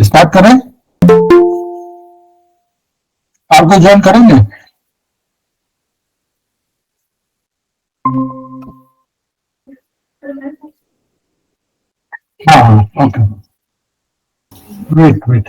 Start करें? आपको join करेंगे? हाँ हाँ, ओके। Wait wait.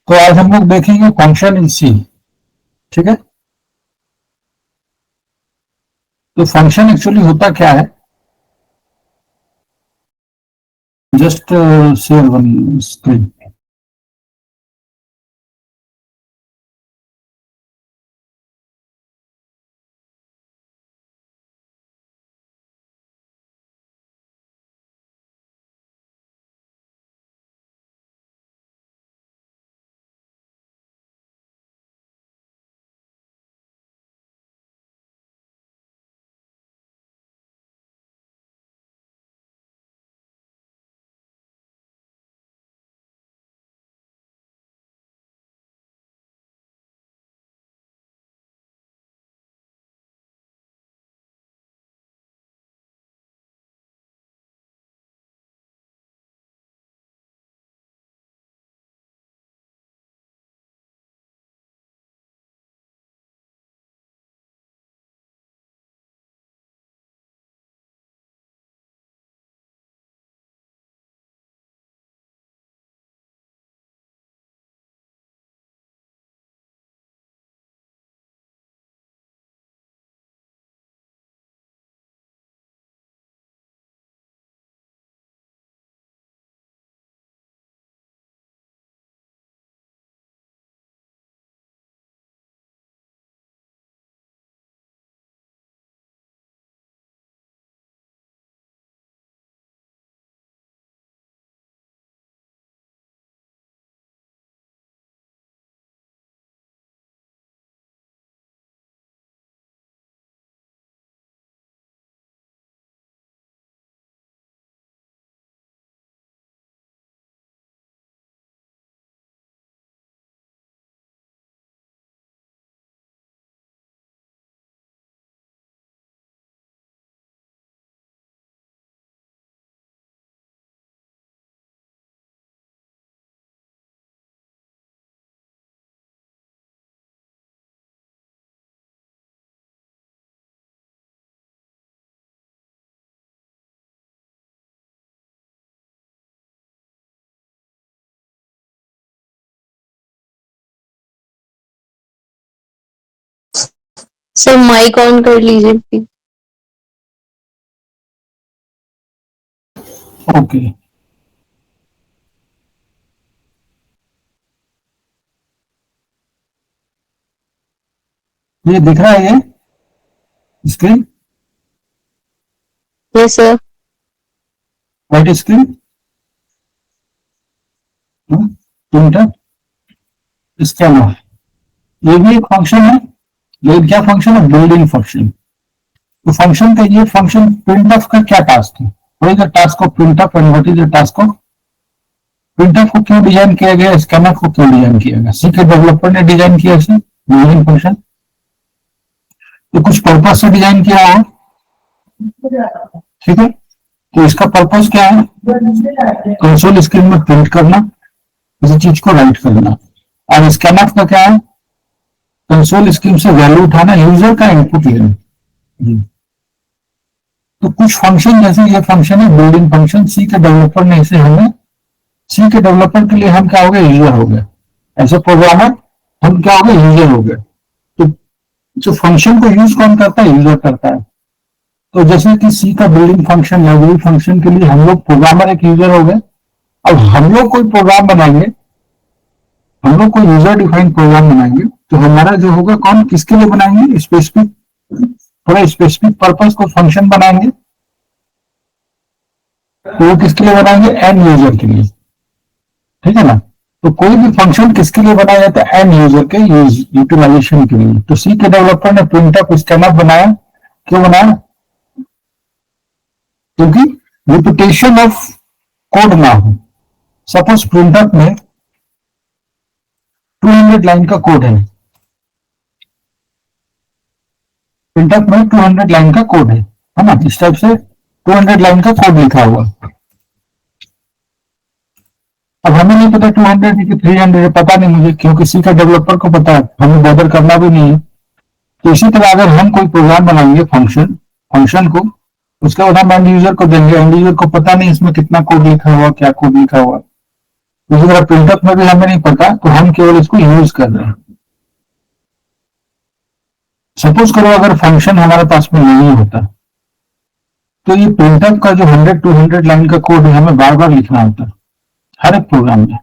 तो आज हम लोग देखेंगे फंक्शन इन सी। ठीक है, तो फंक्शन एक्चुअली होता क्या है? Just share one screen. Sir mike on कर लीजिए प्लीज। ओके, ये दिख रहा है ये screen? Yes sir. White screen? Printer? इसका नाम, ये भी एक फंक्शन है। ये क्या फंक्शन है? Building function. तो फंक्शन का ये फंक्शन प्रिंटफ का क्या टास्क है? What is the task of printf and what is the task of printf? को क्यों डिजाइन किया गया? स्कैनर को क्यों डिजाइन किया गया? सी के डेवलपर ने डिजाइन किया इसे, बिल्डिंग फंक्शन। तो कुछ पर्पज से डिजाइन किया है, ठीक है। तो इसका पर्पज क्या है? कंसोल स्क्रीन में प्रिंट करना, किसी चीज को राइट करना। और स्कैनर का क्या है? कंसोल स्क्रीन से वैल्यू उठाना, यूजर का इनपुट लेना। तो कुछ फंक्शन, जैसे ये फंक्शन है बिल्डिंग फंक्शन, सी के डेवलपर ने इसे हमें, सी के डेवलपर के लिए हम क्या हो गए? यूजर हो गए। ऐसे प्रोग्रामर हम क्या हो गए? यूजर हो गए। तो जो फंक्शन को यूज कौन करता है? यूजर करता है। तो जैसे कि सी का बिल्डिंग फंक्शन, लाइब्रेरी फंक्शन के लिए हम लोग प्रोग्रामर एक यूजर हो गए। अब हम लोग कोई प्रोग्राम बनाएंगे, हम लोग कोई यूजर डिफाइंड प्रोग्राम बनाएंगे, तो हमारा जो होगा कौन, किसके लिए बनाएंगे? स्पेसिफिक थोड़ा स्पेसिफिक पर्पस को फंक्शन बनाएंगे, तो वो किसके लिए बनाएंगे? एंड यूजर के लिए, ठीक है ना। तो कोई भी फंक्शन किसके लिए बनाया जाता है? एंड यूजर के यूटिलाइजेशन के लिए। तो सी के डेवलपर ने प्रिंटफ स्कैनफ बनाया, क्यों बनाया? क्योंकि रिपीटेशन ऑफ कोड ना हो। सपोज प्रिंटफ में 200 लाइन का कोड है, 200 लाइन का कोड है ना, इस टाइप से 200 लाइन का कोड लिखा हुआ। अब हमें नहीं पता 200 है कि 300 है, पता नहीं मुझे, क्योंकि सी का डेवलपर को पता है, हमें बॉर्डर करना भी नहीं है। तो इसी तरह अगर हम कोई प्रोग्राम बनाएंगे फंक्शन को, उसके बाद हम एंड यूजर को देंगे, एंड यूजर को पता नहीं इसमें कितना कोड लिखा हुआ, क्या कोड लिखा हुआ। इसी तरह प्रिंटअप में भी हमें नहीं पता, तो हम केवल इसको यूज कर रहे हैं। सपोज करो अगर फंक्शन हमारे पास में नहीं होता, तो ये प्रिंटअप का जो 100-200 लाइन का कोड है हमें बार बार लिखना होता है हर एक प्रोग्राम में।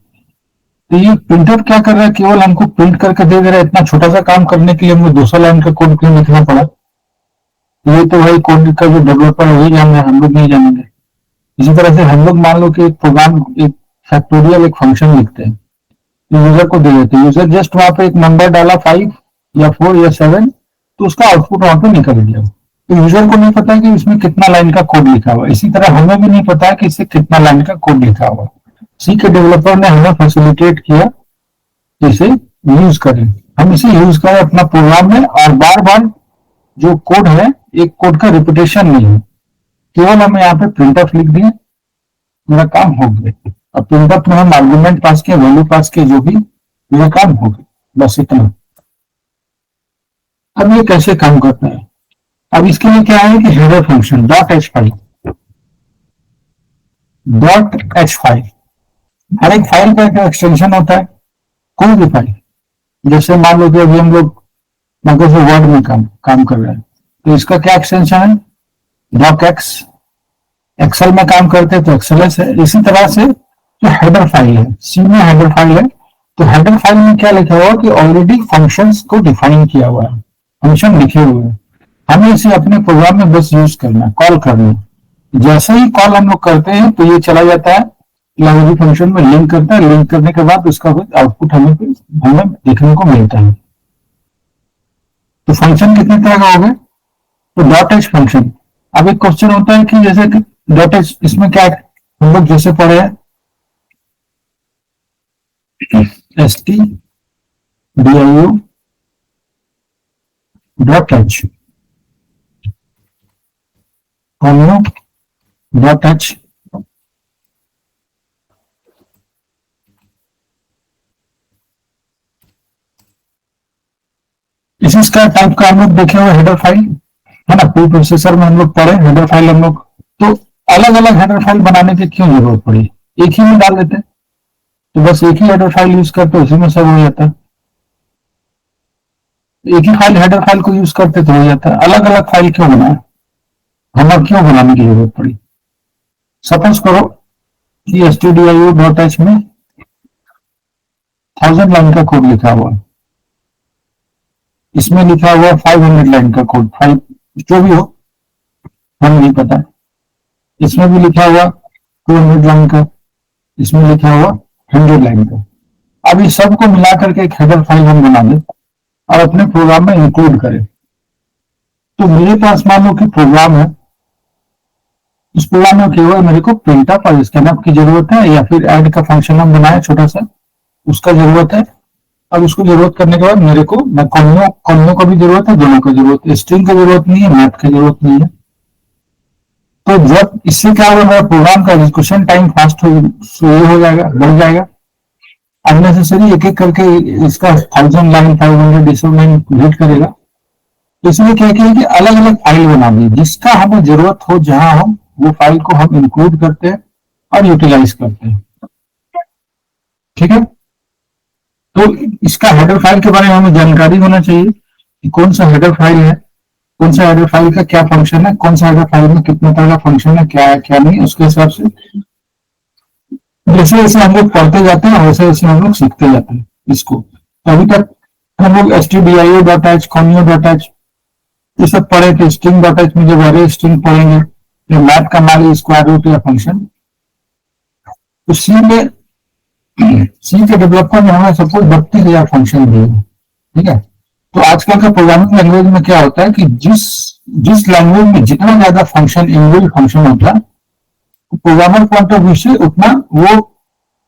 तो ये प्रिंटअप क्या कर रहा है? केवल हमको प्रिंट करके दे रहा है। इतना छोटा सा काम करने के लिए हमें 200 लाइन का कोड क्यों लिखना पड़ा? ये तो भाई कोड का जो डेवलपर है वही जान रहे, हम लोग नहीं जानेंगे। इसी तरह से हम लोग मान लो कि एक प्रोग्राम, एक फैक्टोरियल एक फंक्शन लिखते हैं, यूजर को दे देते हैं, यूजर जस्ट वहां पे एक नंबर डाला 5 या 4 या 7, तो उसका आउटपुट वहां पे निकल गया। तो यूजर को नहीं पता कि इसमें कितना लाइन का कोड लिखा हुआ। इसी तरह हमें भी नहीं पता कि इससे कितना लाइन का कोड लिखा हुआ। सी के डेवलपर ने हमें फैसिलिटेट किया इसे यूज करें, हम इसे यूज करें अपना प्रोग्राम में, और बार बार जो कोड है, एक कोड का रिपीटेशन नहीं है, केवल हमें यहाँ पे प्रिंटफ लिख दिए, मेरा काम हो गया। अब प्रिंटफ में हम आर्गुमेंट पास किए, वैल्यू पास किए, जो भी, मेरा काम हो गया, बस इतना। अब ये कैसे काम करता है? अब इसके लिए क्या है कि हेडर फंक्शन .h फाइल, हर एक फाइल का एक एक्सटेंशन होता है, कोई भी फाइल। जैसे मान लो कि अभी हम लोग वर्ड में काम कर रहे हैं, तो इसका क्या एक्सटेंशन है? docx। एक्सेल में काम करते हैं तो एक्सएलएस है। इसी तरह से जो हेडर फाइल है, सी में हेडर फाइल है, तो हेडर फाइल में क्या लिखा हुआ कि ऑलरेडी फंक्शंस को डिफाइन किया हुआ है, फंक्शन लिखे हुए हैं, हमें इसे अपने प्रोग्राम में बस यूज करना, कॉल करना। जैसे ही कॉल हम लोग करते हैं तो ये चला जाता है लाइब्रेरी फंक्शन में, लिंक करता है, लिंक करने के बाद उसका आउटपुट हमें देखने को मिलता है। तो फंक्शन कितने तरह का हो गया? तो .h फंक्शन। अब एक क्वेश्चन होता है कि जैसे कि .h, इसमें क्या है? हम लोग जैसे पढ़े हैं stdio.h, .h, इसका टाइप का हम लोग देखे हुए हेडर फाइल है ना, प्री प्रोसेसर में हम लोग पढ़े हेडर फाइल हम लोग। तो अलग अलग हेडर फाइल बनाने की क्यों जरूरत पड़ी? एक ही में डाल देते, तो बस एक ही हेडर फाइल यूज करते, उसी में सब हो जाता। एक ही फाइल हेडर फाइल को यूज करते तो हो जाता। अलग अलग फाइल क्यों बनाए? हमें क्यों बनाने की जरूरत पड़ी? सपोज करो कि stdio.h में 1000 लाइन का कोड लिखा हुआ, इसमें लिखा हुआ 500 लाइन का कोड, 5 जो भी हो हम नहीं पता। इसमें भी लिखा हुआ 200 लाइन का, इसमें लिखा हुआ 100 लाइन का। अब इस सब को मिलाकर के एक हेडर फाइल हम बना दें और अपने प्रोग्राम में इंक्लूड करें। तो मेरे पास मान लो कि प्रोग्राम है, इस प्रोग्राम में केवल मेरे को प्रिंटअप और स्कैनअप की जरूरत है, या फिर ऐड का फंक्शन हम बनाए छोटा सा, उसका जरूरत है। अब उसको जरूरत करने के बाद मेरे को कॉलमों का भी जरूरत है, दोनों का जरूरत है, स्ट्रिंग का जरूरत नहीं है, मैथ की जरूरत नहीं है। तो जब इससे क्या होगा, मेरा प्रोग्राम का एग्जीक्यूशन टाइम फास्ट हो जाएगा, बढ़ जाएगा। अननेसेसरी एक एक करके इसका 1000 लाइन 500 लाइन रीड करेगा। इसलिए क्या किया कि अलग अलग फाइल बना दी, जिसका हमें जरूरत हो, जहां हम वो फाइल को हम इंक्लूड करते हैं और यूटिलाइज करते हैं। ठीक है, तो इसका हेडर फाइल के बारे में हमें जानकारी होना चाहिए कि कौन सा हेडर फाइल है, कौन सा हेडर फाइल का क्या फंक्शन है, कौन सा हेडर फाइल में कितने तरह का फंक्शन है, क्या है क्या नहीं। उसके हिसाब से जैसे जैसे हम लोग पढ़ते जाते हैं वैसे वैसे हम लोग सीखते जाते हैं इसको। तो अभी तक हम लोग stdio.h, conio.h ये सब पढ़े थे स्ट्रिंग डॉट एच में, जब अरे स्ट्रिंग पढ़ेंगे तो मैथ का मान स्क्वायर रूट या फंक्शन। तो सी में, सी के डेवलपर में हमें सपोज 32,000 फंक्शन दिए, ठीक है। तो आजकल का प्रोग्रामिंग लैंग्वेज में क्या होता है कि जिस जिस लैंग्वेज में जितना ज्यादा फंक्शन, इनबिल्ट फंक्शन होता है, तो प्रोग्रामर पॉइंट ऑफ व्यू से उतना वो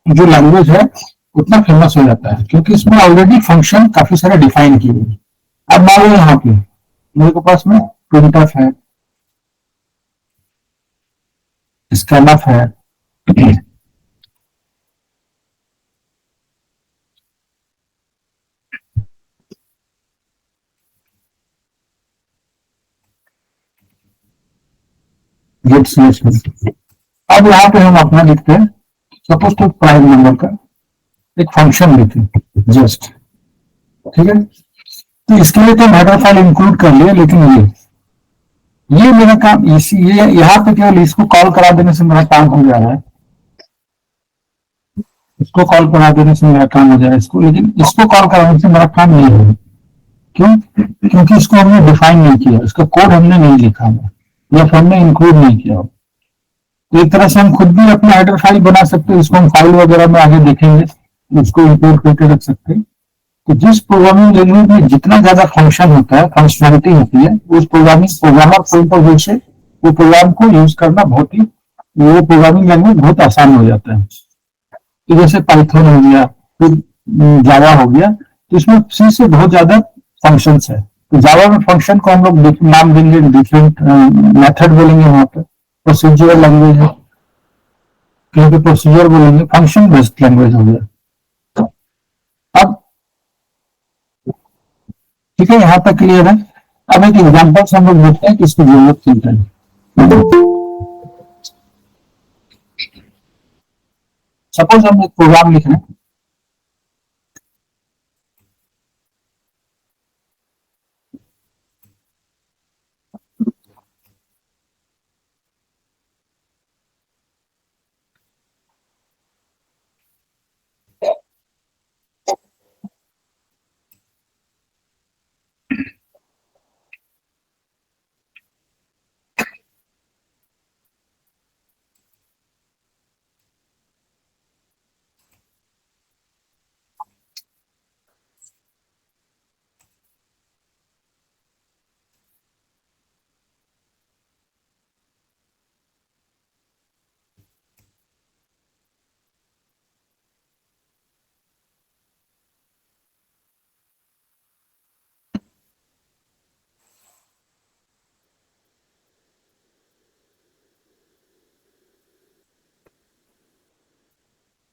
जो लैंग्वेज है उतना फेमस हो जाता है, क्योंकि इसमें ऑलरेडी फंक्शन काफी सारे डिफाइन किए हुए। अब मान लो यहाँ पे मेरे को पास में प्रिंटफ है, स्कैनफ है, गेट स्लैश है। अब यहाँ पे हम अपना लिखते हैं, सपोज टू प्राइम नंबर का एक फंक्शन लिखे जस्ट, ठीक है। तो इसके लिए तो हम हेडर फाइल इंक्लूड कर लिए, लेकिन ये मेरा काम इसी, ये यहाँ पे केवल इसको कॉल करा देने से मेरा काम हो जा रहा है, इसको कॉल करा देने से मेरा काम हो जाएगा इसको, लेकिन इसको कॉल कराने से मेरा काम नहीं होगा। क्यों? क्योंकि इसको हमने डिफाइन नहीं किया, इसका कोड हमने नहीं लिखा है या फिर हमने इंक्लूड नहीं किया। तो एक तरह से हम खुद भी अपना हेडर फाइल बना सकते हैं, इसको हम फाइल वगैरह में आगे देखेंगे, इसको इंपोर्ट करके रख सकते हैं। तो जिस प्रोग्रामिंग लैंग्वेज में जितना ज्यादा फंक्शन होता है, फंक्शनलिटी होती है, उस प्रोग्रामर पॉइंट ऑफ व्यू से वो प्रोग्राम को यूज करना बहुत ही, वो प्रोग्रामिंग लैंग्वेज बहुत आसान हो जाता है। तो जैसे पाइथन हो गया, फिर जावा हो गया, तो इसमें सी से बहुत ज्यादा फंक्शंस है। तो जावा में फंक्शन को हम लोग नाम देंगे, डिफरेंट मेथड बोलेंगे, वहां पर प्रोसीजर लैंग्वेज है, क्योंकि प्रोसीजर बोलेंगे, फंक्शन बेस्ड लैंग्वेज हो गया। अब ठीक है, यहाँ तक क्लियर है। अब एक एग्जांपल से हम लोग देखते हैं कि इसकी जरूरत क्यों है। सपोज हम एक प्रोग्राम लिख रहे हैं,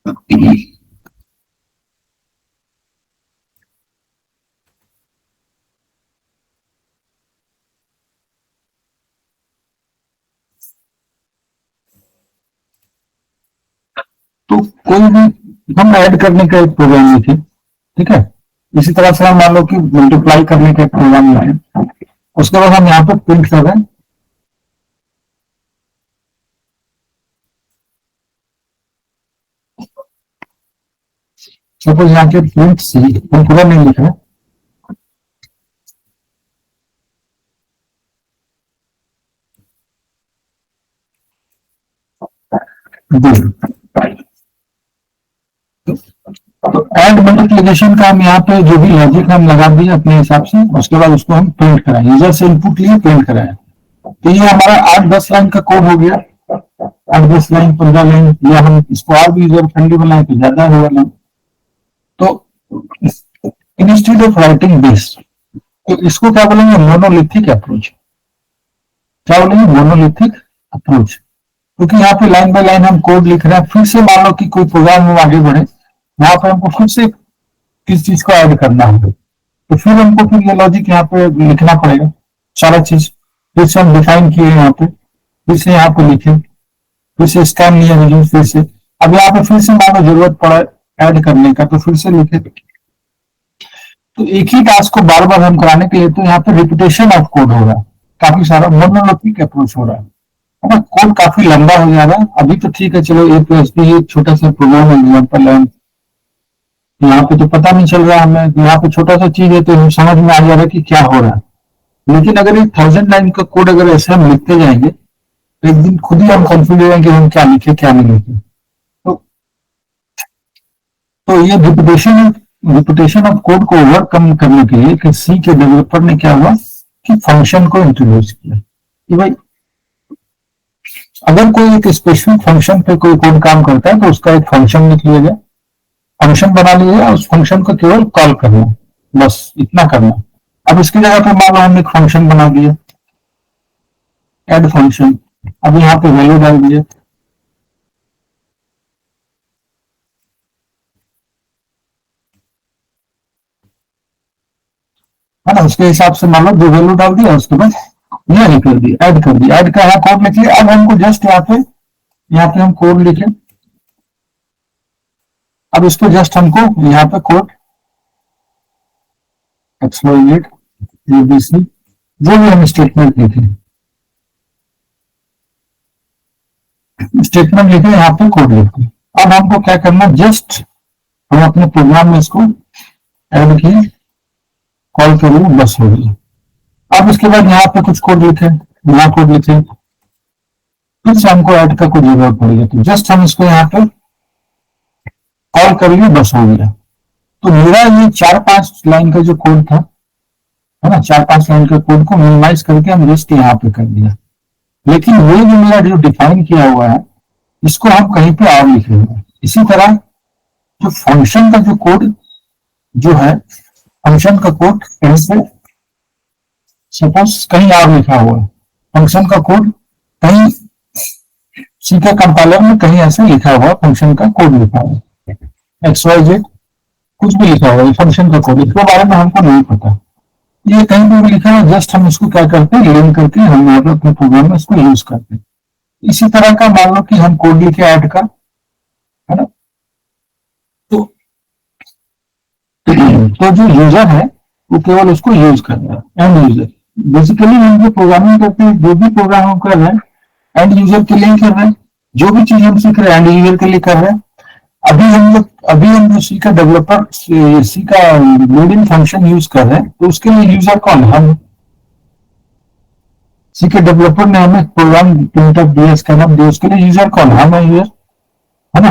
तो कोई भी हम ऐड करने का एक प्रोग्राम लिखे, ठीक है। इसी तरह से हम मान लो कि मल्टीप्लाई करने का एक प्रोग्राम लिखे, उसके बाद हम यहाँ पे प्रिंट कर रहे हैं, सपोज यहाँ के प्रिंट सी, हम पूरा नहीं लिख रहे, तो एड मल्टीप्लिकेशन का हम यहाँ पे जो भी लॉजिक हम लगा दिए अपने हिसाब से, उसके बाद उसको हम प्रिंट कराएं, यूजर से इनपुट लिए प्रिंट कराएं। तो ये हमारा 8-10 लाइन का कोड हो गया, 8-10 लाइन, 15 लाइन, या हम इसको और भी यूजर फ्रेंडली बनाए तो ज्यादा होगा। तो इंस्टेड ऑफ राइटिंग दिस, तो इसको क्या बोलेंगे, मोनोलिथिक अप्रोच। क्या बोलेंगे, मोनोलिथिक अप्रोच। क्योंकि यहाँ पे लाइन बाय लाइन हम कोड लिख रहे हैं, फिर से मान लो कि कोई प्रोग्राम हम आगे बढ़े, यहाँ पे हमको फिर से किस चीज को ऐड करना है, तो फिर हमको फिर ये लॉजिक यहाँ पे लिखना पड़ेगा, सारा चीज फिर से हम डिफाइन किए यहाँ पे, फिर से यहाँ पे लिखे, फिर से स्कैन लिया वैल्यू, फिर से अब यहाँ पे फिर से मान लो जरूरत पड़ा ऐड करने का, तो फिर से लिखे। तो एक ही टास्क को बार बार हम कराने के लिए, तो यहाँ पे रिपीटेशन ऑफ कोड हो रहा है, काफी सारा मोनोलिथिक अप्रोच हो रहा है ना, कोड काफी लंबा हो जा रहा है। अभी तो ठीक है, चलो ए प्लस बी एक छोटा सा प्रोग्राम एग्जाम्पल है, यहाँ पे तो पता नहीं चल रहा है हमें, यहाँ पे छोटा सा चीज है तो हम समझ में आ जा रहा है कि क्या हो रहा है। लेकिन अगर एक 1000 लाइन का कोड अगर ऐसे हम लिखते जाएंगे तो एक दिन खुद ही हम कंफ्यूज हो जाएंगे हम क्या लिखे क्या नहीं लिखे। तो ये रिपीटेशन ऑफ कोड को ओवरकम करने के लिए सी के डेवलपर ने क्या हुआ कि फंक्शन को इंट्रोड्यूस किया कि भाई अगर कोई एक स्पेसिफिक फंक्शन पे कोई कोड काम करता है तो उसका एक फंक्शन लिख लिया जाए, फंक्शन बना लिया जाए, उस फंक्शन को केवल कॉल करना, बस इतना करना। अब इसकी जगह पे मान लो हमने एक फंक्शन बना दिया एड फंक्शन, अब यहाँ पे वैल्यू डाल दिया, है ना, उसके हिसाब से मान लो दो वैल्यू डाल दिया, उसके बाद ये कर दिया, ऐड कर दिया, ऐड का यहाँ कोड लिख लिया। अब हमको जस्ट यहाँ पे हम कोड लिखे, अब इसको जस्ट हमको यहाँ पे कोड एक्सप्लोइट एबीसी जो भी हम स्टेटमेंट लिखे, स्टेटमेंट लिखे, यहाँ पे कोड लिखे। अब हमको क्या करना, जस्ट हम अपने प्रोग्राम में इसको ऐड किए, कॉल करिए, बस हो गया। अब उसके बाद यहाँ पे कुछ कोड लिखे, नया कोड लिखे, फिर से हमको ऐड का कोई जरूरत पड़ेगी तो जस्ट हम इसको यहाँ पे कॉल कर लिए, बस हो गया। तो मेरा ये 4-5 लाइन का जो कोड था, है ना, 4-5 लाइन के कोड को मिनिमाइज करके हम लिस्ट यहाँ पे कर दिया। लेकिन वो जो मेरा जो डिफाइन किया हुआ है इसको हम कहीं पे और लिखे हुए। इसी तरह जो फंक्शन का जो कोड जो है, फंक्शन का कोड कहीं से सपोज कहीं और लिखा हुआ है, फंक्शन का कोड कहीं सी का कंपाइलर में कहीं ऐसे लिखा हुआ, फंक्शन का कोड लिखा हुआ XYZ कुछ भी लिखा हुआ है फंक्शन का कोड, इसके बारे में हमको नहीं पता, ये कहीं पे भी लिखा है, जस्ट हम इसको क्या करते हैं, लिंक करके हम यहाँ पे अपने प्रोग्राम में इसको यूज करते हैं। इसी तरह का मान लो कि हम कोड लिखे ऐड का, है ना, तो जो यूजर है वो केवल उसको यूज कर रहा है, एंड यूजर। बेसिकली हम जो प्रोग्रामिंग करते हैं, जो भी प्रोग्राम हम कर रहे हैं एंड यूजर के लिए कर रहे हैं, जो भी चीज हम सीख रहे हैं एंड यूजर के लिए कर रहे हैं। अभी हम जो सी का डेवलपर सी का लोडिंग फंक्शन यूज कर रहे हैं तो उसके लिए यूजर कौन, हम सी के डेवलपर ने हमें प्रोग्राम प्रिंटफ डीएस का नाम दिया, उसके लिए यूजर कौन, हम है यूजर, है ना।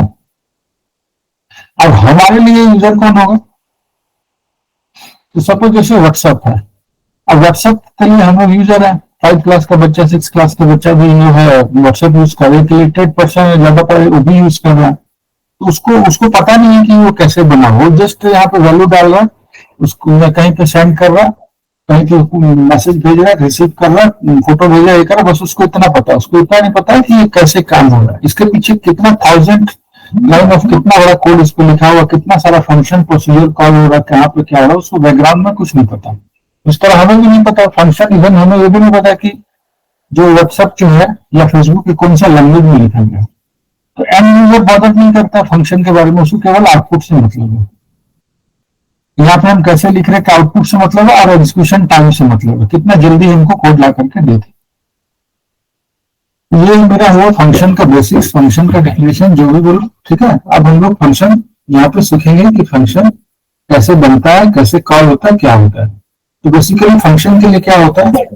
अब हमारे लिए यूजर कौन होगा, तो सपोज जैसे व्हाट्सएप है, अब व्हाट्सएप के लिए हम लोग यूजर है, 5 क्लास का बच्चा 6 क्लास का बच्चा भी जो है व्हाट्सएप यूज कर रहे हैं, रिलेटेड पर्सन ज्यादा पढ़े वो भी यूज कर रहा है, तो उसको पता नहीं है कि वो कैसे बना, वो जस्ट यहाँ पे वैल्यू डाल रहा है, उसको कहीं पे सेंड कर रहा, कहीं पे मैसेज भेज रहा है, रिसीव कर रहा, फोटो भेजा, ये कर रहा, बस उसको इतना पता है, उसको इतना नहीं पता है कि ये कैसे काम हो रहा है, इसके पीछे कितना 1000 लाइन ऑफ कितना बड़ा कोड इस पे लिखा हुआ, कितना सारा फंक्शन प्रोसीजर कॉल हो रहा है, कहाँ पे क्या हो रहा है, उसको बैकग्राउंड में कुछ नहीं पता। इस तरह हमें भी नहीं पता फंक्शन, इवन हमें ये भी नहीं पता कि जो व्हाट्सएप जो है या फेसबुक की कौन सा लैंग्वेज में लिखा गया। तो एंड यूजर बॉदर नहीं करता फंक्शन के बारे में, उसको केवल आउटपुट से मतलब है। यहाँ पे हम कैसे लिख रहे हैं, आउटपुट से मतलब है और एग्जीक्यूशन टाइम से मतलब है, कितना जल्दी हमको कोड ला करके देते। ये मेरा हुआ फंक्शन का बेसिक्स, फंक्शन का डेफिनेशन जो भी बोलो, ठीक है। अब हम लोग फंक्शन यहाँ पे सीखेंगे कि फंक्शन कैसे बनता है, कैसे कॉल होता है, क्या होता है। तो बेसिकली फंक्शन के लिए क्या होता है,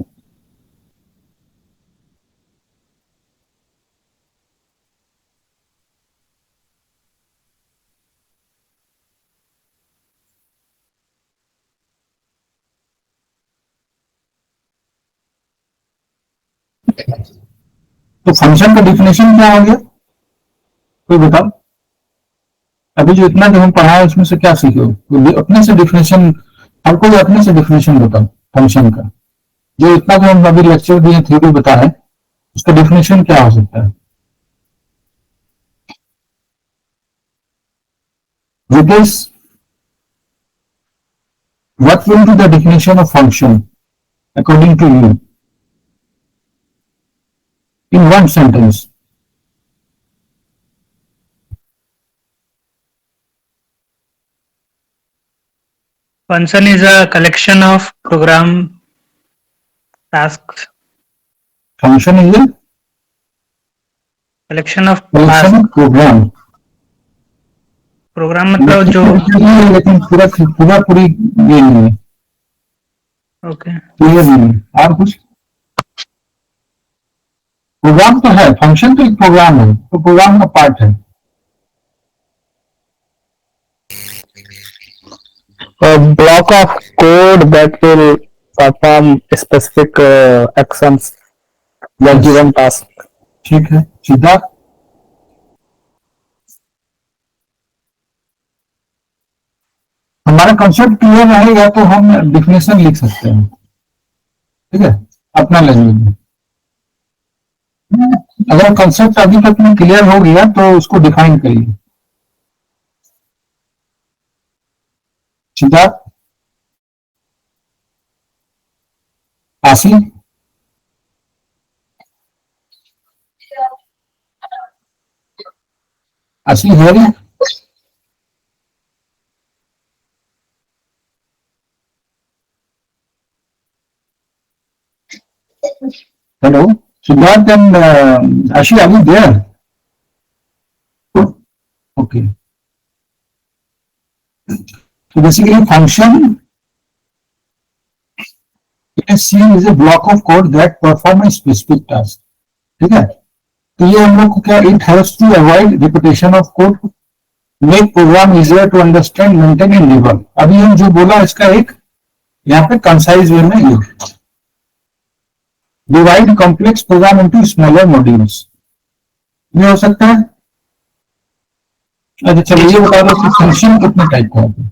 तो फंक्शन का डिफिनेशन क्या हो गया, कोई बताओ। अभी जो इतना जो हम पढ़ा है उसमें से क्या सीखे हो, तो अपने से डिफिनेशन, हर कोई अपने से डिफिनेशन बताओ फंक्शन का। जो इतना जो हम अभी लेक्चर दिए, थ्योरी बताया है, उसका डिफिनेशन क्या हो सकता है। Because what will be the definition of function according to you in one sentence? Function is a collection of program tasks. Function is a collection of collection tasks. of program. Program मतलब जो, लेकिन पूरी ये नहीं है। Okay. Clear नहीं है और कुछ? प्रोग्राम तो है, फंक्शन तो एक प्रोग्राम है, तो प्रोग्राम का पार्ट है। A block of code that will perform specific actions the Yes. given task. ठीक है सिद्धार्थ? हमारा कंसेप्ट क्लियर रहेगा तो हम डिफिनेशन लिख सकते हैं, ठीक है, अपना लैंग्वेज में। अगर कंसेप्ट अभी तक में क्लियर हो गया तो उसको डिफाइन करिए। सिद्धार्थ? आशी? आशी है? Hello Siddharth and Ashi, are you there? Okay, so basically function is seen as a block of code that perform a specific task, ठीक है। तो ये हम लोग को क्या, it helps to avoid repetition of code, make program easier to understand, maintain and debug. अभी हम जो बोला इसका एक यहाँ पे कंसाइज वे में use, divide complex programme into smaller modules, ये हो सकता है। अच्छा चलिए ये बता दो कि फंक्शन कितने टाइप का होता है।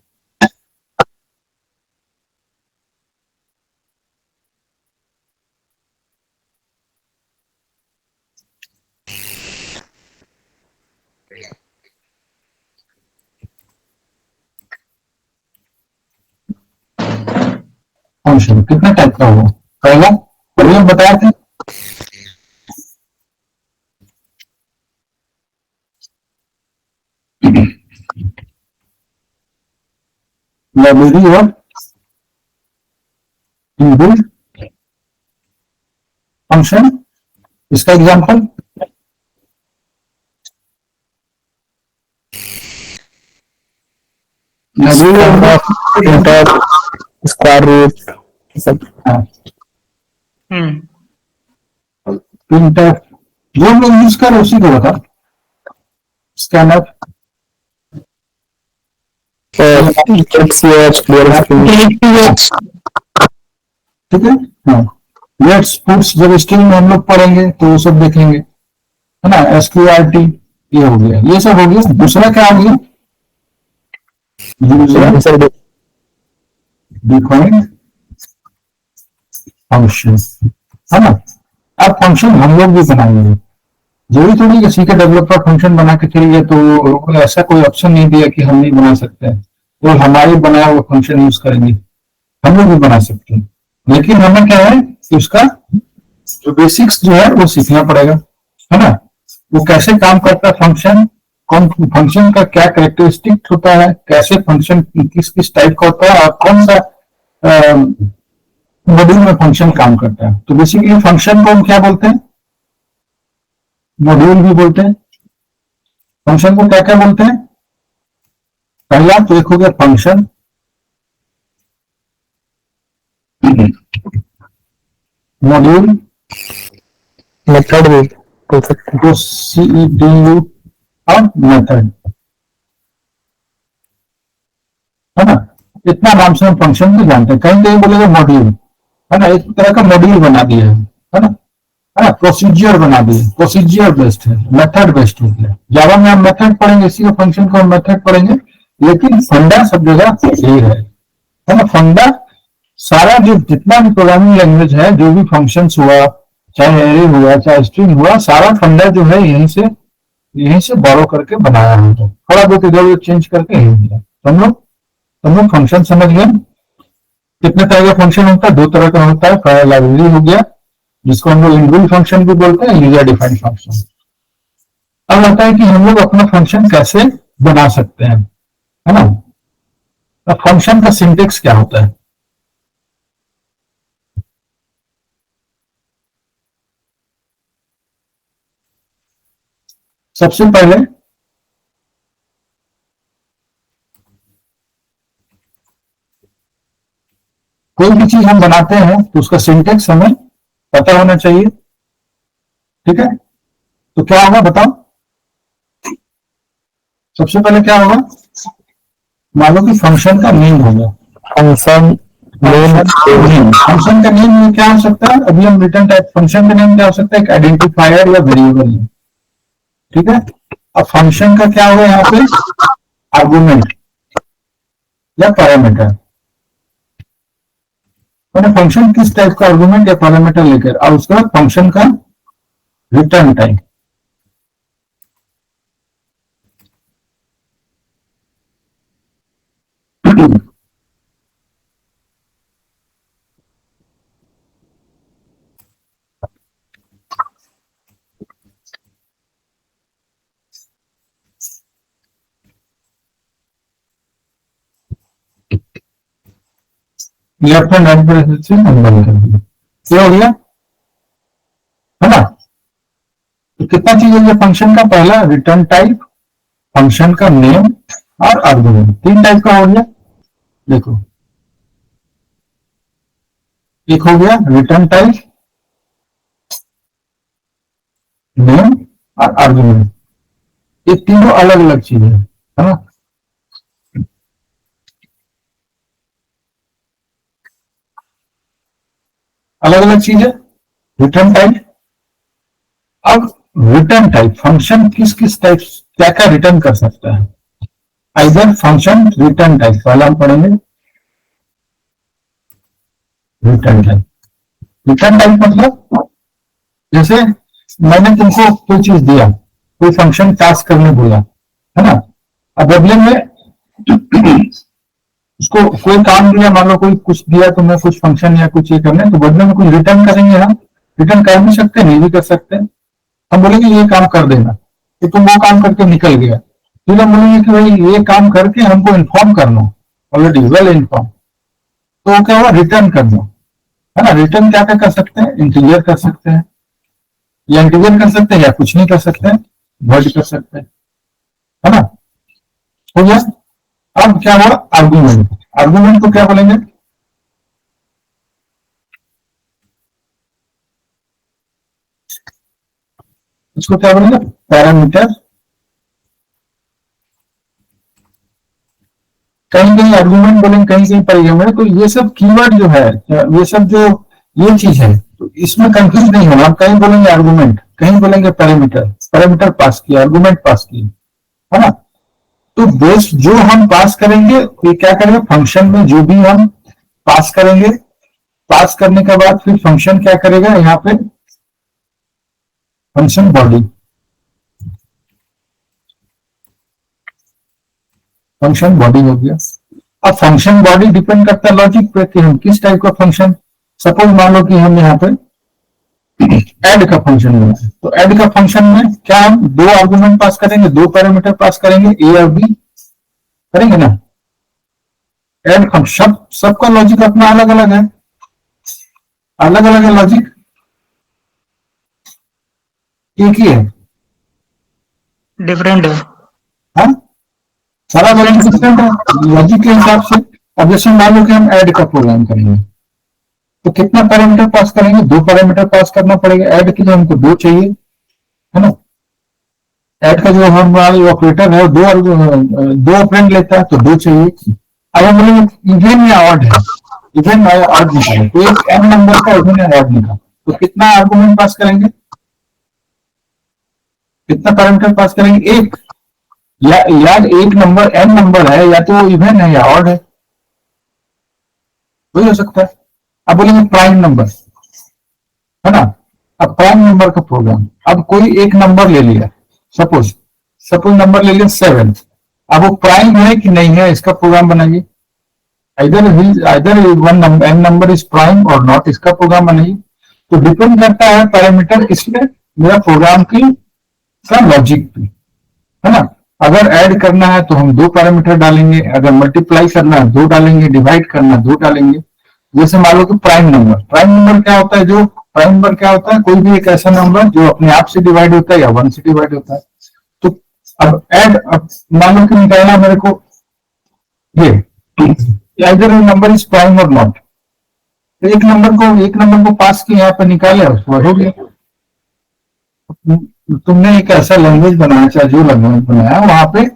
फंक्शन कितने टाइप का होगा? पहला अभी हम बताए थे, लाइब्रेरी और इनबिल्ट फंक्शन। इसका एग्जांपल Enter, square root, सब। प्रिंटर जो हम लोग यूज कर उसी को बता, स्कैनर, XCH, clear screen, ठीक है। हाँ, लेट्स पुट्स जब स्ट्रिंग में हम लोग पढ़ेंगे तो वो सब देखेंगे, है ना। SQRT ये हो गया, ये सब हो गया। दूसरा क्या हो गया? यूजर डिफाइंड फंक्शन, है ना। अब फंक्शन हम लोग भी बनाएंगे, जरूरी थोड़ी किसी का डेवलपर फंक्शन बना के चलिए तो ऐसा कोई ऑप्शन नहीं दिया कि हम नहीं बना सकते हैं, तो हमारे बनाया हुआ फंक्शन यूज करेंगे, हम लोग भी बना सकते हैं। लेकिन हमें क्या है कि उसका जो बेसिक्स जो है वो सीखना पड़ेगा, है ना। वो कैसे काम करता है फंक्शन, कौन फंक्शन का क्या कैरेक्टरिस्टिक होता है, कैसे फंक्शन किस किस टाइप का होता है और कौन सा मॉड्यूल में फंक्शन काम करता है। तो बेसिकली फंक्शन को हम क्या बोलते हैं? मॉड्यूल भी बोलते हैं। फंक्शन को क्या क्या बोलते हैं? पहला तो एक हो गया फंक्शन, मॉड्यूल, मेथड भी बोल सकते हैं। तो CEDU और मेथड, है ना। इतना नाम से हम फंक्शन को जानते हैं। कहीं कहीं बोलेगा मॉड्यूल, है ना, एक तरह का मॉड्यूल बना दिया है ना, है ना। प्रोसीजर बना दिए, प्रोसीजर बेस्ड है, मेथड बेस्ड हो गया। जावा में हम मेथड पढ़ेंगे, इसी फंक्शन को हम मेथड पढ़ेंगे, लेकिन फंडा सब जगह यही है ना। फंडा सारा जो जितना भी प्रोग्रामिंग लैंग्वेज है, जो भी फंक्शंस हुआ, चाहे एरे हुआ चाहे स्ट्रिंग हुआ, सारा फंडा जो है यहीं से बोरो करके बनाया है। थोड़ा बहुत इधर उधर चेंज करके यही दिया। तुम लोग फंक्शन समझ गए। कितने तरह का फंक्शन होता है? दो तरह का होता है। पहला लाइब्रेरी हो गया, जिसको हम लोग इनबिल्ट फंक्शन भी बोलते हैं, यूजर डिफाइंड फंक्शन। अब आता है कि हम लोग अपना फंक्शन कैसे बना सकते हैं, है ना। अब फंक्शन का सिंटेक्स क्या होता है? सबसे पहले कोई भी चीज हम बनाते हैं तो उसका सिंटेक्स हमें पता होना चाहिए, ठीक है। तो क्या होगा बताओ, सबसे पहले क्या होगा, मान लो कि फंक्शन का नेम होगा, फंक्शन नेम फंक्शन का नेम क्या हो सकता है, अभी हम रिटर्न टाइप फंक्शन का नेम क्या हो सकता है, एक आइडेंटिफायर या वेरिएबल नेम, ठीक है। अब फंक्शन का क्या होगा यहाँ पे, आर्गुमेंट या पैरामीटर, मैंने फंक्शन किस टाइप का आर्गुमेंट या पैरामीटर लेकर, और उसके बाद फंक्शन का return type. Left hand right पर से नंबर कर दिया, ये हो गया है ना। तो कितना चीज है ये फंक्शन का, पहला रिटर्न टाइप, फंक्शन का नेम और आर्गुमेंट, तीन टाइप का हो गया। देखो एक हो गया रिटर्न टाइप, नेम और आर्गुमेंट, ये तीनों अलग अलग चीजें है ना। अलग अलग चीज है रिटर्न टाइप। अब रिटर्न टाइप फंक्शन किस किस टाइप क्या क्या रिटर्न कर सकता है, आइदर फंक्शन रिटर्न टाइप, पहला हम पढ़ेंगे रिटर्न टाइप। रिटर्न टाइप मतलब जैसे मैंने तुमको कोई चीज दिया, कोई फंक्शन पास करने बोला है ना, अब बदले में उसको कोई काम दिया, मान लो कोई कुछ दिया तुम्हें, कुछ फंक्शन या कुछ ये करने, तो बदले में कुछ रिटर्न करेंगे, हम रिटर्न कर भी सकते हैं, नहीं भी कर सकते हैं। हम बोलेंगे ये काम कर देना, तो तुम वो काम करके निकल गया, फिर हम बोलेंगे कि भाई ये काम करके हमको इन्फॉर्म करना, ऑलरेडी वेल इन्फॉर्म, तो वो क्या हुआ, रिटर्न करना है ना। रिटर्न क्या क्या कर सकते हैं, इंटीजर कर सकते हैं, या इंटीजर कर सकते हैं, या कुछ नहीं कर सकते हैं, वर्ड कर सकते हैं, है ना। हो गया। अब क्या हुआ, आर्गुमेंट, आर्गुमेंट को क्या बोलेंगे, इसको क्या बोलेंगे, पैरामीटर। कहीं कहीं आर्गुमेंट बोलेंगे, कहीं कहीं पैरामीटर। तो ये सब कीवर्ड जो है, ये सब जो ये चीज है, तो इसमें कंफ्यूज नहीं होना, कहीं बोलेंगे आर्गुमेंट, कहीं बोलेंगे पैरामीटर, पैरामीटर पास किया, आर्गुमेंट पास किया, है ना। तो बेस जो हम पास करेंगे, ये क्या करेंगे, फंक्शन में जो भी हम पास करेंगे, पास करने के बाद फिर फंक्शन क्या करेगा, यहाँ पे फंक्शन बॉडी, फंक्शन बॉडी हो गया। अब फंक्शन बॉडी डिपेंड करता है लॉजिक पे कि हम किस टाइप का फंक्शन, सपोज मान लो कि हम यहाँ पे ऐड का फंक्शन बनाए, तो ऐड का फंक्शन में क्या हम दो आर्गुमेंट पास करेंगे, दो पैरामीटर पास करेंगे, ए और बी करेंगे ना। ऐड फंक्शन सबका लॉजिक अपना अलग अलग है, अलग अलग है लॉजिक, एक ही है, डिफरेंट है। हाँ सारा लॉजिक डिफरेंट है लॉजिक के हिसाब से। अब जैसे मान लो कि हम ऐड का प्रोग्राम करेंगे, तो कितना पैरामीटर पास करेंगे, दो पैरामीटर पास करना पड़ेगा, ऐड के लिए हमको दो चाहिए, है ना। ऐड का जो हमारा ऑपरेटर है दो ऑपरेंड लेता है, तो दो चाहिए। अब हम बोलेंगे इवन या ऑड है, इवन या ऑड निकालें, तो एक एन नंबर का इवन या ऑड निकाल, तो कितना आर्गुमेंट पास करेंगे, कितना पैरामीटर पास करेंगे, एक, या एक नंबर एन नंबर है, या तो इवन है या ऑड है, वही हो सकता है। अब बोलेंगे प्राइम नंबर, है ना। अब प्राइम नंबर का प्रोग्राम, अब कोई एक नंबर ले लिया, सपोज नंबर ले लिया 7, अब वो प्राइम है कि नहीं है, इसका प्रोग्राम बनाइए, either one number n number is prime और नॉट, इसका प्रोग्राम बनाइए। तो डिपेंड करता है पैरामीटर इसमें मेरा प्रोग्राम की का लॉजिक पे, है ना। अगर ऐड करना है तो हम दो पैरामीटर डालेंगे, अगर मल्टीप्लाई करना है दो डालेंगे, डिवाइड करना है दो डालेंगे। जैसे मान लो कि प्राइम नंबर क्या होता है, जो प्राइम नंबर क्या होता है, कोई भी एक ऐसा नंबर जो अपने आप से डिवाइड होता है या 1 से डिवाइड होता है। तो अब ऐड, मान लो कि निकालना मेरे को ये आइदर नंबर इज प्राइम और नॉट, तो एक नंबर को पास किया, यहाँ पे निकाले, उसको हो गया। तुमने एक ऐसा लैंग्वेज बनाया, चाहे जो लैंग्वेज बनाया, वहां पे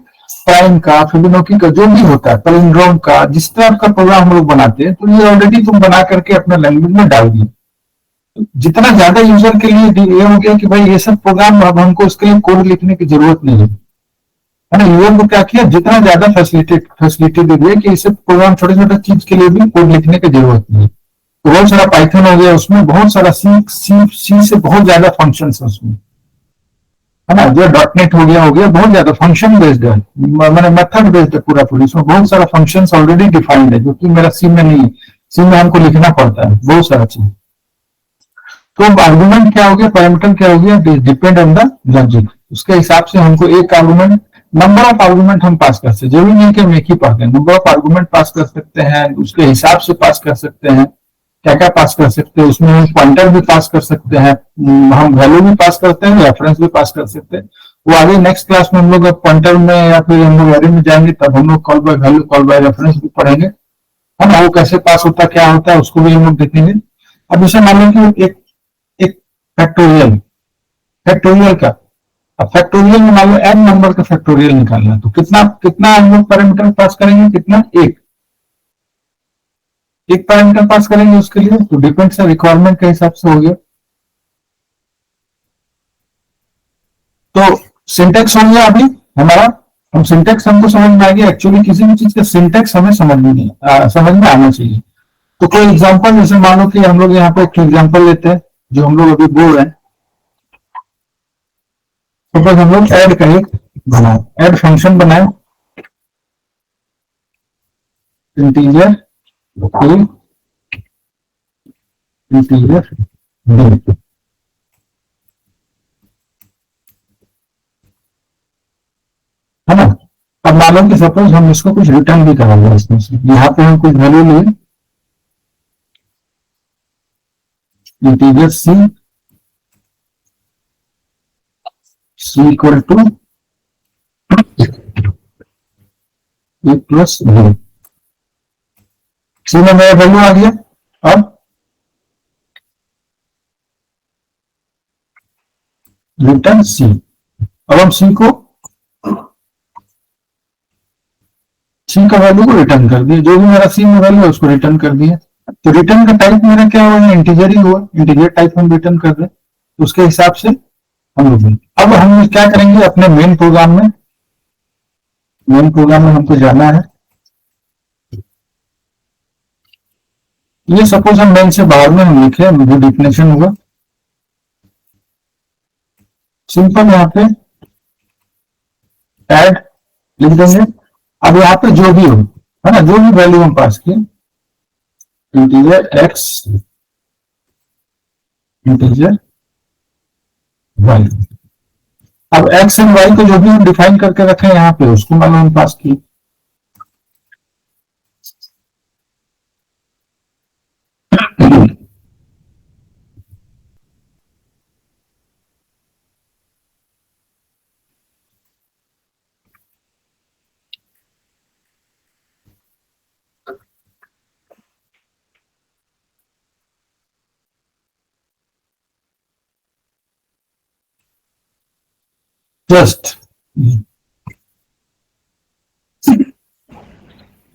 प्राइम का, फिबोनाची का, जो भी होता है, पैलिंड्रोम का, जिस तरह का प्रोग्राम हम लोग बनाते हैं, तो ये ऑलरेडी तुम बना करके अपने लैंग्वेज में डाल दिए। जितना ज्यादा यूजर के लिए ये हो गया कि भाई ये सब प्रोग्राम, अब हमको इसके लिए कोड लिखने की जरूरत नहीं है ना। यूजर को क्या किया, जितना ज्यादा फैसिलिटी दे दिया कि इसे प्रोग्राम, छोटे छोटे चीज के लिए भी कोड लिखने की जरूरत नहीं है। तो बहुत सारा पाइथन हो गया, उसमें बहुत सारा सी से बहुत ज्यादा फंक्शन है उसमें, है ना। जो .NET हो गया बहुत ज्यादा फंक्शन बेस्ड है, मैंने मेथड बेस्ड है पूरा, उसमें बहुत सारा फंक्शन ऑलरेडी डिफाइंड है, जो कि मेरा सी में नहीं है। सी में हमको लिखना पड़ता है बहुत सारा चीज। तो आर्गुमेंट क्या हो गया, पैरामीटर क्या हो गया, डिपेंड ऑन द लॉजिक। उसके हिसाब से हमको एक आर्गुमेंट, नंबर ऑफ आर्गुमेंट हम पास कर सकते हैं, जरूरी नहीं कि हम एक ही पास करें, नंबर ऑफ आर्गुमेंट पास कर सकते हैं, उसके हिसाब से पास कर सकते हैं। क्या क्या पास कर सकते हैं उसमें, हम पॉइंटर भी पास कर सकते हैं, हम वैल्यू भी पास करते हैं, रेफरेंस भी पास कर सकते हैं। वो आगे नेक्स्ट क्लास में हम लोग पॉइंटर में या फिर हम लोग एरे में जाएंगे, तब हम लोग call by value, call by reference भी पढ़ेंगे, है ना। वो कैसे पास होता है, क्या होता है, उसको भी हम लोग देखेंगे। अब जैसे मान लो कि एक फैक्टोरियल का, अब फैक्टोरियल में मान लो n नंबर का फैक्टोरियल निकालना है, तो कितना हम लोग पैरामीटर पास करेंगे, कितना, एक पैरामीटर पास करेंगे उसके लिए। तो डिपेंड से रिक्वायरमेंट के हिसाब से हो गया। तो सिंटेक्स हो गया अभी हमारा, हम सिंटेक्स हमको समझ में आ गया। एक्चुअली किसी भी चीज का सिंटेक्स हमें समझ में आना चाहिए। तो कोई एग्जांपल, जैसे मान लो कि हम लोग यहाँ पे एक एग्जांपल लेते हैं, जो हम लोग अभी बोल रहे हैं। सपोज हम लोग ऐड का एक बनाए, ऐड फंक्शन बनाए, इंटीजर a, इंटीजर b, है ना। अब मान लो कि सपोज हम इसको कुछ रिटर्न भी करेंगे, इसमें से यहाँ पे हम कुछ वैल्यू लिए, integer c equal to a plus b। C में मेरा वैल्यू आ गया। अब रिटर्न सी, अब हम सी का वैल्यू को रिटर्न कर दिया, जो भी मेरा सी में वैल्यू है उसको रिटर्न कर दिया। तो रिटर्न का टाइप मेरा क्या हुआ, इंटीजर ही हुआ, इंटीजर टाइप हम रिटर्न कर रहे हैं, तो उसके हिसाब से हम लोग। अब हम क्या करेंगे, अपने मेन प्रोग्राम में हमको जाना है। ये सपोज हम मेन से बाहर में हम लिखे, वो डिफिनेशन होगा सिंपल, यहाँ पे ऐड लिख देंगे। अब यहाँ पे जो भी हो, है ना, जो भी वैल्यू हम पास किए, इंटीजर x, इंटीजर y। अब x एंड y को जो भी हम डिफाइन करके रखे यहाँ पे, उसको मान लो हम पास किए। जस्ट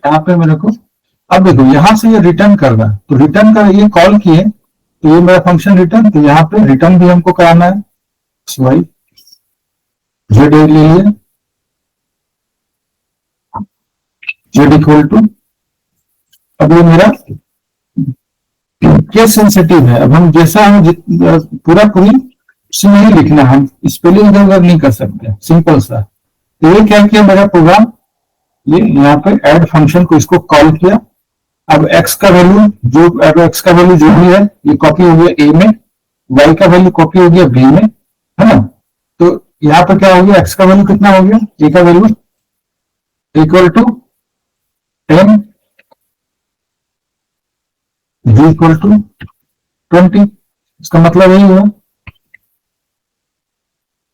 यहाँ पे मेरे को, अब देखो यहां से ये रिटर्न कर रहा है, तो रिटर्न कर, ये कॉल किए, तो ये मेरा फंक्शन रिटर्न, तो यहाँ पे रिटर्न भी हमको कराना है, वाई जेड ले लिए, जेड इक्वल टू, अब ये मेरा केस सेंसिटिव है। अब हम जैसा हम पूरी सी नहीं लिखना, हम स्पेलिंग इधर उधर नहीं कर सकते, सिंपल सा। तो ये क्या किया मेरा प्रोग्राम, ये यहाँ पे ऐड फंक्शन को इसको कॉल किया। अब x का वैल्यू जो भी है, ये कॉपी हो गया a में, y का वैल्यू कॉपी हो गया b में, है ना। तो यहाँ पे क्या हो गया, x का वैल्यू कितना हो गया, a का value equal to 10, b equal to 20। इसका मतलब यही हुआ।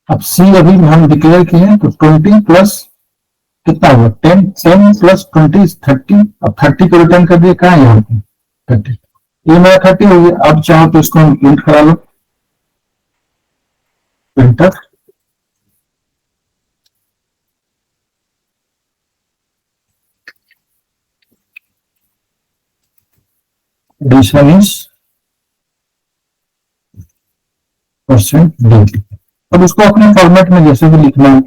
अब c अभी हम डिक्लेयर किए हैं, तो 20 प्लस कितना हुआ, 10 प्लस 20 30। अब 30 को रिटर्न कर दिया, कहाँ यहाँ पे 30, ये मेरा 30 हो गया। अब चाहो तो इसको हम प्रिंट करा लो, printer. This one is percent D. अब उसको अपने फॉर्मेट में जैसे भी लिखना है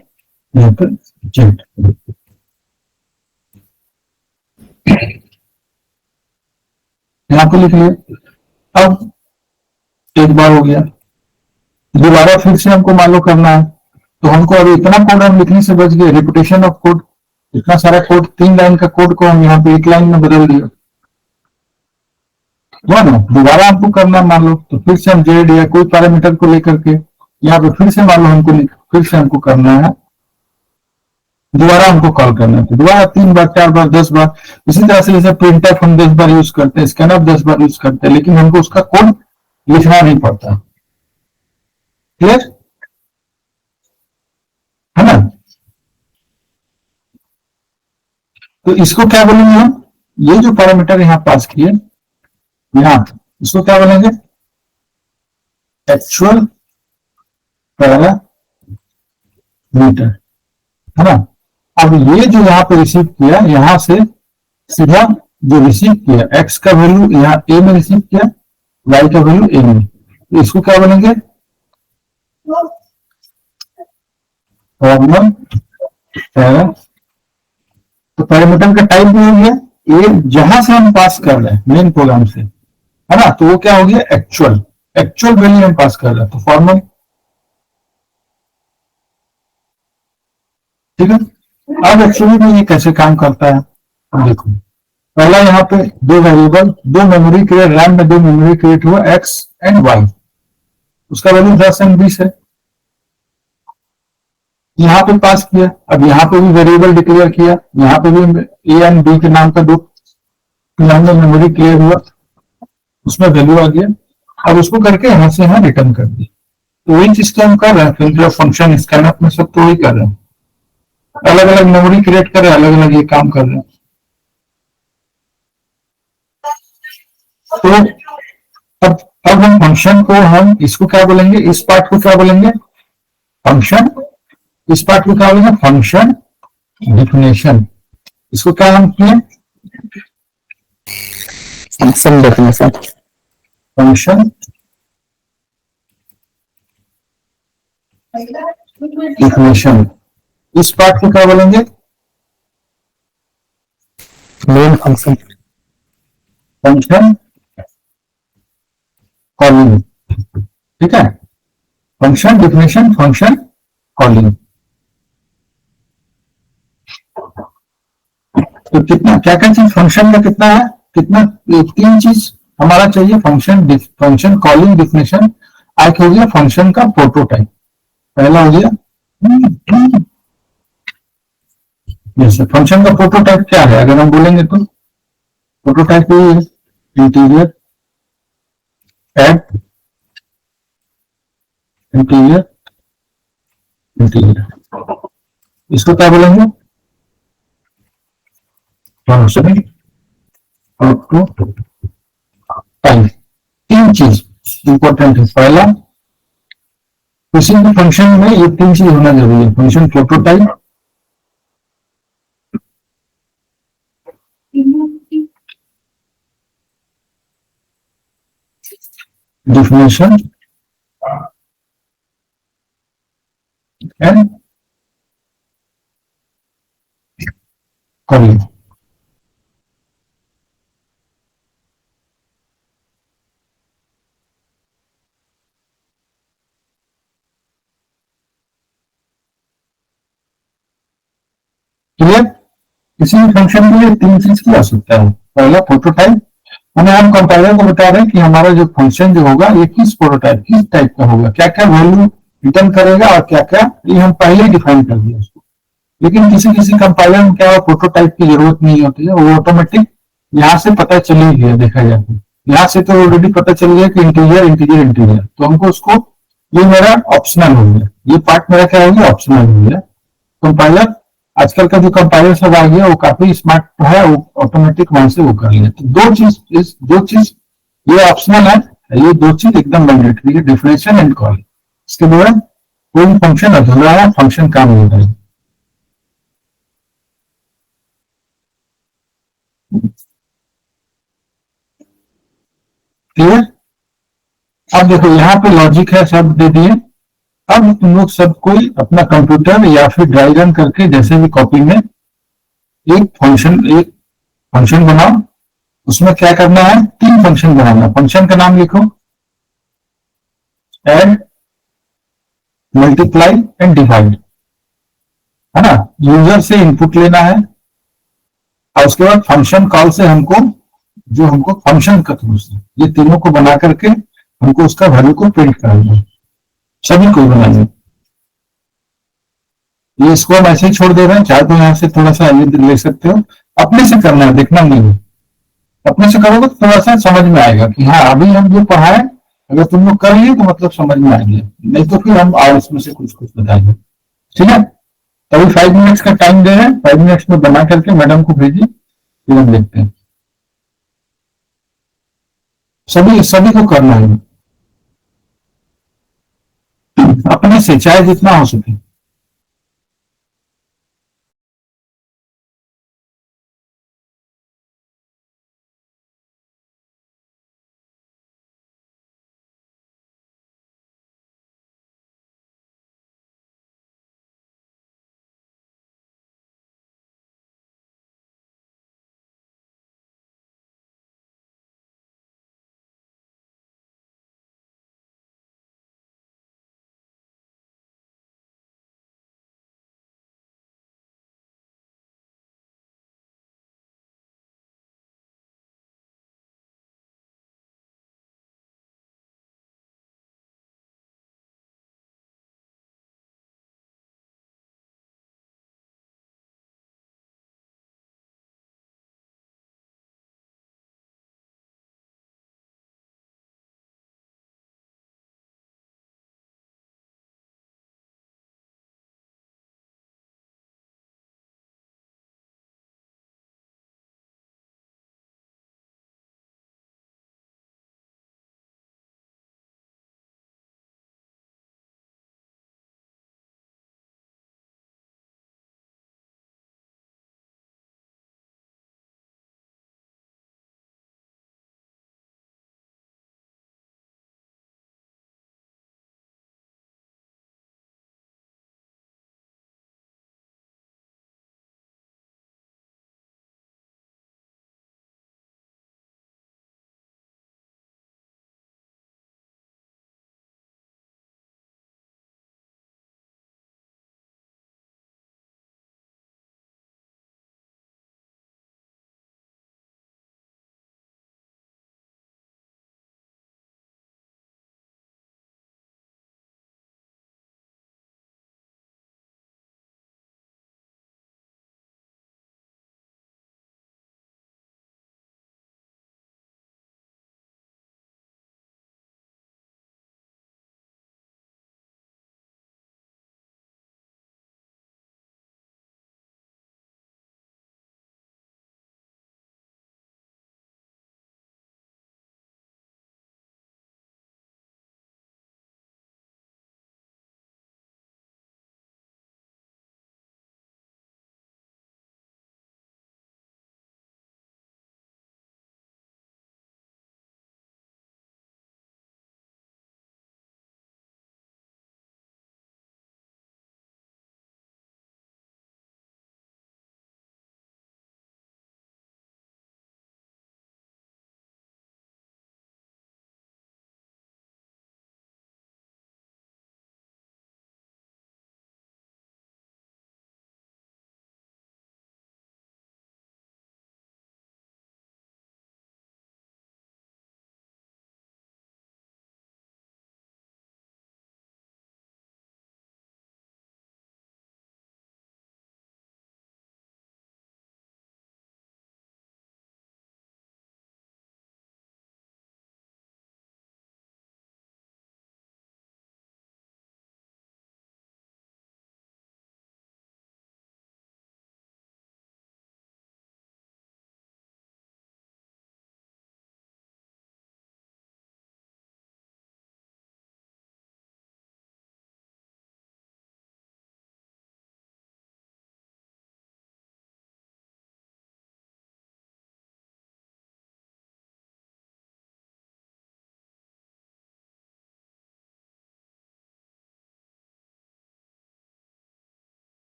यहाँ पर जेट, यहाँ पे लिख लिया। अब एक बार हो गया, दोबारा फिर से हमको मालूम करना है, तो हमको अभी इतना कोड हम लिखने से बच गए, रिपीटेशन ऑफ कोड। इतना सारा कोड, 3 लाइन का कोड को हम यहाँ पे 1 लाइन में बदल दिया, हुआ ना। दोबारा हमको करना मान लो, तो फिर से हम जेड या कोई पैरामीटर को लेकर के यहाँ पे फिर से मान लो हमको फिर से हमको करना है, दोबारा हमको कॉल करना है। तो दोबारा 3 बार 4 बार 10 बार, इसी तरह से जैसे प्रिंटफ हम 10 बार यूज करते हैं, स्कैनअप 10 बार यूज करते हैं, लेकिन हमको उसका कोड लिखना नहीं पड़ता। क्लियर है ना। तो इसको क्या बोलेंगे हम, ये जो पैरामीटर यहाँ पास किए, यहाँ इसको क्या बोलेंगे, एक्चुअल पैरामीटर, है ना। अब ये जो यहाँ पे रिसीव किया, यहां से सीधा जो रिसीव किया x का वैल्यू यहाँ a में रिसीव किया, y का वैल्यू a में, तो इसको क्या बोलेंगे, फॉर्मल पैरामीटर। तो पैरामीटर का टाइप भी हो गया, ये जहां से हम पास कर रहे हैं मेन प्रोग्राम से, है ना, तो वो क्या हो गया, एक्चुअल, एक्चुअल वैल्यू हम पास कर रहे हैं, तो फॉर्मल। ठीक है। अब एक्चुअली में ये कैसे काम करता है, अब देखो। पहला यहाँ पे 2 वेरिएबल, 2 मेमोरी क्रिएट, रैम में 2 मेमोरी क्रिएट हुआ, x एंड y, उसका वैल्यू 10 एंड 20 है। यहाँ पे पास किया, अब यहाँ पे भी वेरिएबल डिक्लेयर किया, यहाँ पे भी a एंड b के नाम का 2 मेमोरी क्लियर हुआ, उसमें वैल्यू आ गया। अब उसको करके यहां से यहाँ रिटर्न कर दी। तो वही चीज हम कर रहे हैं, फिल्टर फंक्शन स्कैनअप में सब तो वही कर रहे हैं, अलग अलग मेमोरी क्रिएट कर रहे हैं, अलग अलग ये काम कर रहे हैं। तो अब हम फंक्शन को, हम इसको क्या बोलेंगे, इस पार्ट को क्या बोलेंगे, फंक्शन। इस पार्ट को क्या बोलेंगे, फंक्शन डिफिनेशन। इसको क्या हम किए, फंक्शन डेफिनेशन। Function definition. इस पार्ट को क्या बोलेंगे, मेन फंक्शन। Function calling. ठीक है, फंक्शन डिफिनेशन, फंक्शन कॉलिंग। तो कितना क्या क्या चीज फंक्शन में कितना है, कितना, 3 चीज हमारा चाहिए, फंक्शन, फंक्शन कॉलिंग, डिफिनेशन। आज हो गया फंक्शन का प्रोटोटाइप, पहला हो गया। जैसे फंक्शन का प्रोटोटाइप क्या है, अगर हम बोलेंगे तो प्रोटोटाइप ये है, इंटीरियर एड, इंटीरियर, इंटीरियर। इसको क्या बोलेंगे, फंक्शन प्रोटोटाइप। 3 चीज इंपॉर्टेंट है। पहला, किसी भी फंक्शन में ये 3 चीज होना जरूरी है, function prototype, definition and calling. Clear. किसी भी फंक्शन के लिए 3 चीज की आवश्यकता है। पहला प्रोटोटाइप, मैंने हम कंपाइलर को बता रहे हैं कि हमारा जो फंक्शन जो होगा ये किस प्रोटोटाइप, किस टाइप का होगा, क्या क्या वैल्यू रिटर्न करेगा और क्या क्या, ये हम पहले ही डिफाइन कर दिया उसको। लेकिन किसी किसी कंपाइलर में क्या प्रोटोटाइप की जरूरत नहीं होती है, वो ऑटोमेटिक यहाँ से पता चल ही गया, देखा जाए तो यहाँ से तो ऑलरेडी पता चल गया कि इंटीजर इंटीजर इंटीजर, तो हमको उसको, ये मेरा ऑप्शनल हो गया, ये पार्ट मेरा क्या हो गया, ऑप्शनल हो गया। कंपाइलर, आजकल का जो कंपाइलर सब आ गया वो काफी स्मार्ट है, वो ऑटोमेटिक वहां से वो कर लिया। तो दो चीज ये ऑप्शनल है, ये दो चीज एकदम मैंडेटरी है, डिफरेंशियल एंड कॉल। इसके बाद कोई भी फंक्शन अधूरा है, फंक्शन काम नहीं करेगा। क्लियर? अब देखो यहाँ पे लॉजिक है, सब दे दिए। अब तुम लोग सब कोई अपना कंप्यूटर या फिर ड्राई रन करके जैसे भी कॉपी में एक फंक्शन बनाओ। उसमें क्या करना है, तीन फंक्शन बनाना। फंक्शन का नाम लिखो, एड, मल्टीप्लाई एंड डिवाइड, है ना। यूजर से इनपुट लेना है और उसके बाद फंक्शन कॉल से हमको फंक्शन का थ्रू से ये तीनों को बना करके हमको उसका वैल्यू को प्रिंट करना है। सभी को बनाएंगे। ये इसको हम ऐसे ही छोड़ दे रहे हैं, चाहे तो यहाँ से थोड़ा सा ये ले सकते हो। अपने से करना है, देखना नहीं है। अपने से करोगे तो थोड़ा सा समझ में आएगा कि हाँ अभी हम जो पढ़ाए अगर तुम लोग कर लिए तो मतलब समझ में आएंगे, नहीं तो फिर हम और इसमें से कुछ कुछ बताएंगे। ठीक है, अभी 5 मिनट्स का टाइम दे रहे हैं, 5 मिनट्स में बना करके मैडम को भेजिए, फिर हम देखते हैं। सभी सभी को करना है अपने से, चाहे जितना हो सके।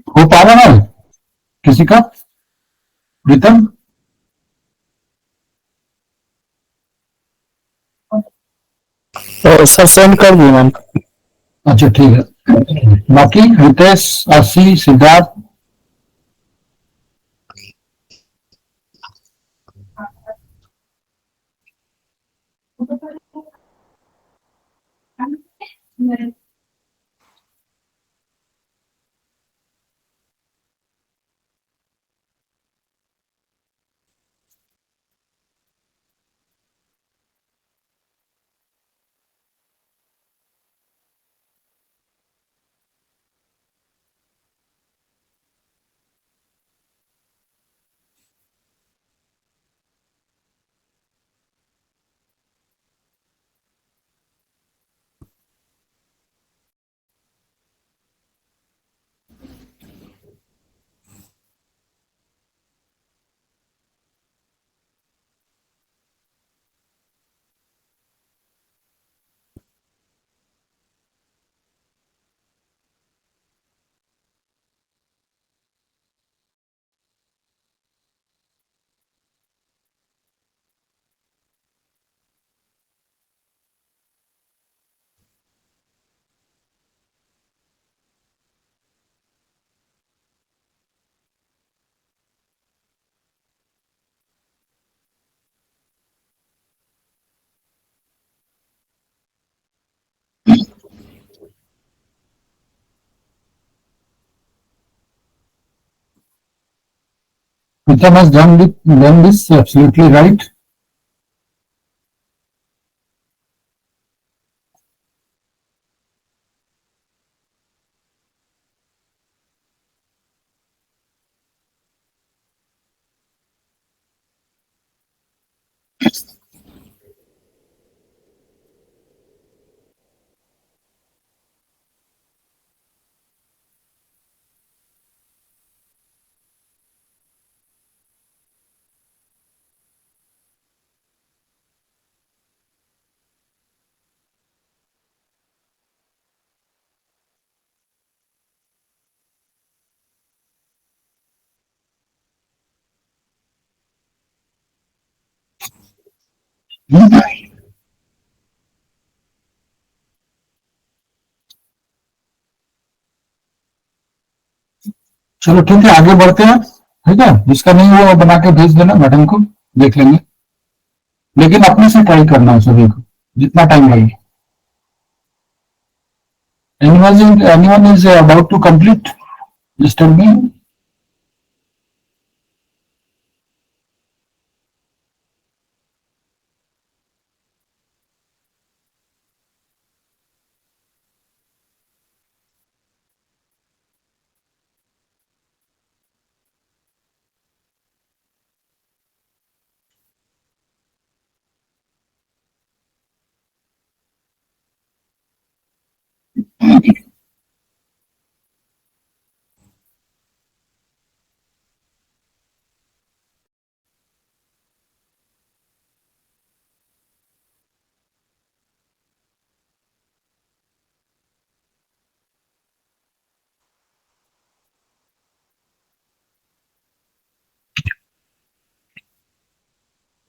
हो पा रहा है किसी का रिटर्न? सर सेंड कर दिए मैम। अच्छा ठीक है, बाकी रितेश, आशी, Siddharth? Pritam has done this absolutely right. चलो ठीक है, आगे बढ़ते हैं। ठीक है, जिसका नहीं हुआ वो बना के भेज देना मैडम को, देख लेंगे। लेकिन अपने से ट्राई करना है सभी को, जितना टाइम लगे। Anyone is about to complete? Just tell me.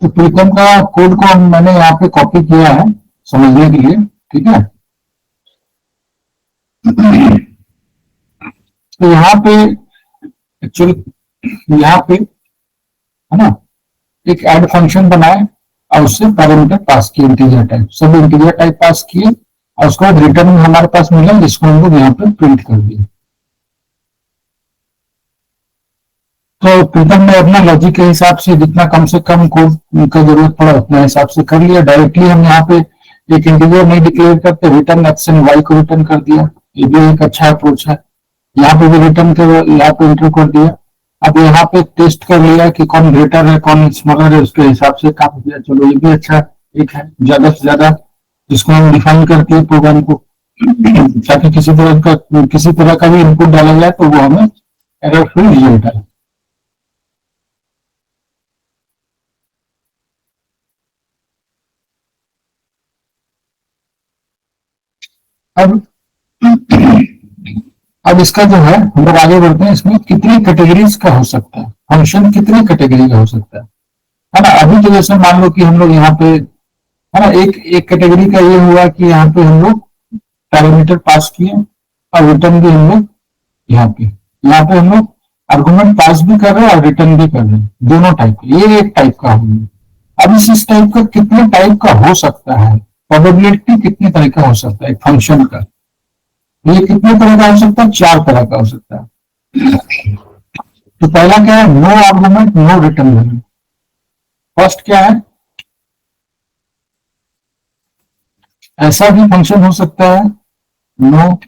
तो प्रीतम का कोड को मैंने यहाँ पे कॉपी किया है समझने के लिए, ठीक है। तो यहाँ पे एक्चुअली यहाँ पे है ना, एक ऐड फंक्शन बनाए और उससे पैरामीटर पास किए, इंटीजर टाइप, सब इंटीजर टाइप पास किए और उसके बाद रिटर्न हमारे पास मिला, जिसको हम लोग यहाँ पे प्रिंट कर दिए। तो प्रीतम ने अपना लॉजिक के हिसाब से जितना कम से कम कोड का जरूरत पड़ा उतना हिसाब से कर लिया। डायरेक्टली हम यहाँ पे एक इंटीजर नहीं डिक्लेयर करते, रिटर्न एक्स एंड वाई को रिटर्न कर दिया। ये भी एक अच्छा अप्रोच है। यहाँ पे भी रिटर्न कर, यहाँ पे इंटर कर दिया। अब यहाँ पे टेस्ट कर लिया कि कौन ग्रेटर है कौन स्मॉलर है, उसके हिसाब से काम किया। चलो ये भी अच्छा एक है, ज्यादा से ज्यादा जिसको हम डिफाइन करके प्रोग्राम को, ताकि किसी तरह का भी इनपुट डाला जाए तो वो हमें एरर फ्री रिजल्ट आए। अब अब इसका जो है हम लोग आगे बढ़ते हैं, इसमें कितनी कैटेगरीज का हो सकता है, फंक्शन कितनी कैटेगरी का हो सकता है ना। अभी तो जैसे मान लो कि हम लोग यहाँ पे है ना, एक एक कैटेगरी का ये हुआ कि यहाँ पे हम लोग पैरामीटर पास किए और रिटर्न भी हम लोग यहाँ पे हम लोग आर्गुमेंट पास भी कर रहे हैं और रिटर्न भी कर रहे हैं, दोनों टाइप के। ये एक टाइप का हो गया। अब इस टाइप का कितने टाइप का हो सकता है, प्रोबेबिलिटी कितने तरह का हो सकता है एक फंक्शन का। ये कितने तरह का हो सकता है, 4 तरह का हो सकता है। तो पहला क्या है, no argument no return value. First क्या है, ऐसा भी फंक्शन हो सकता है no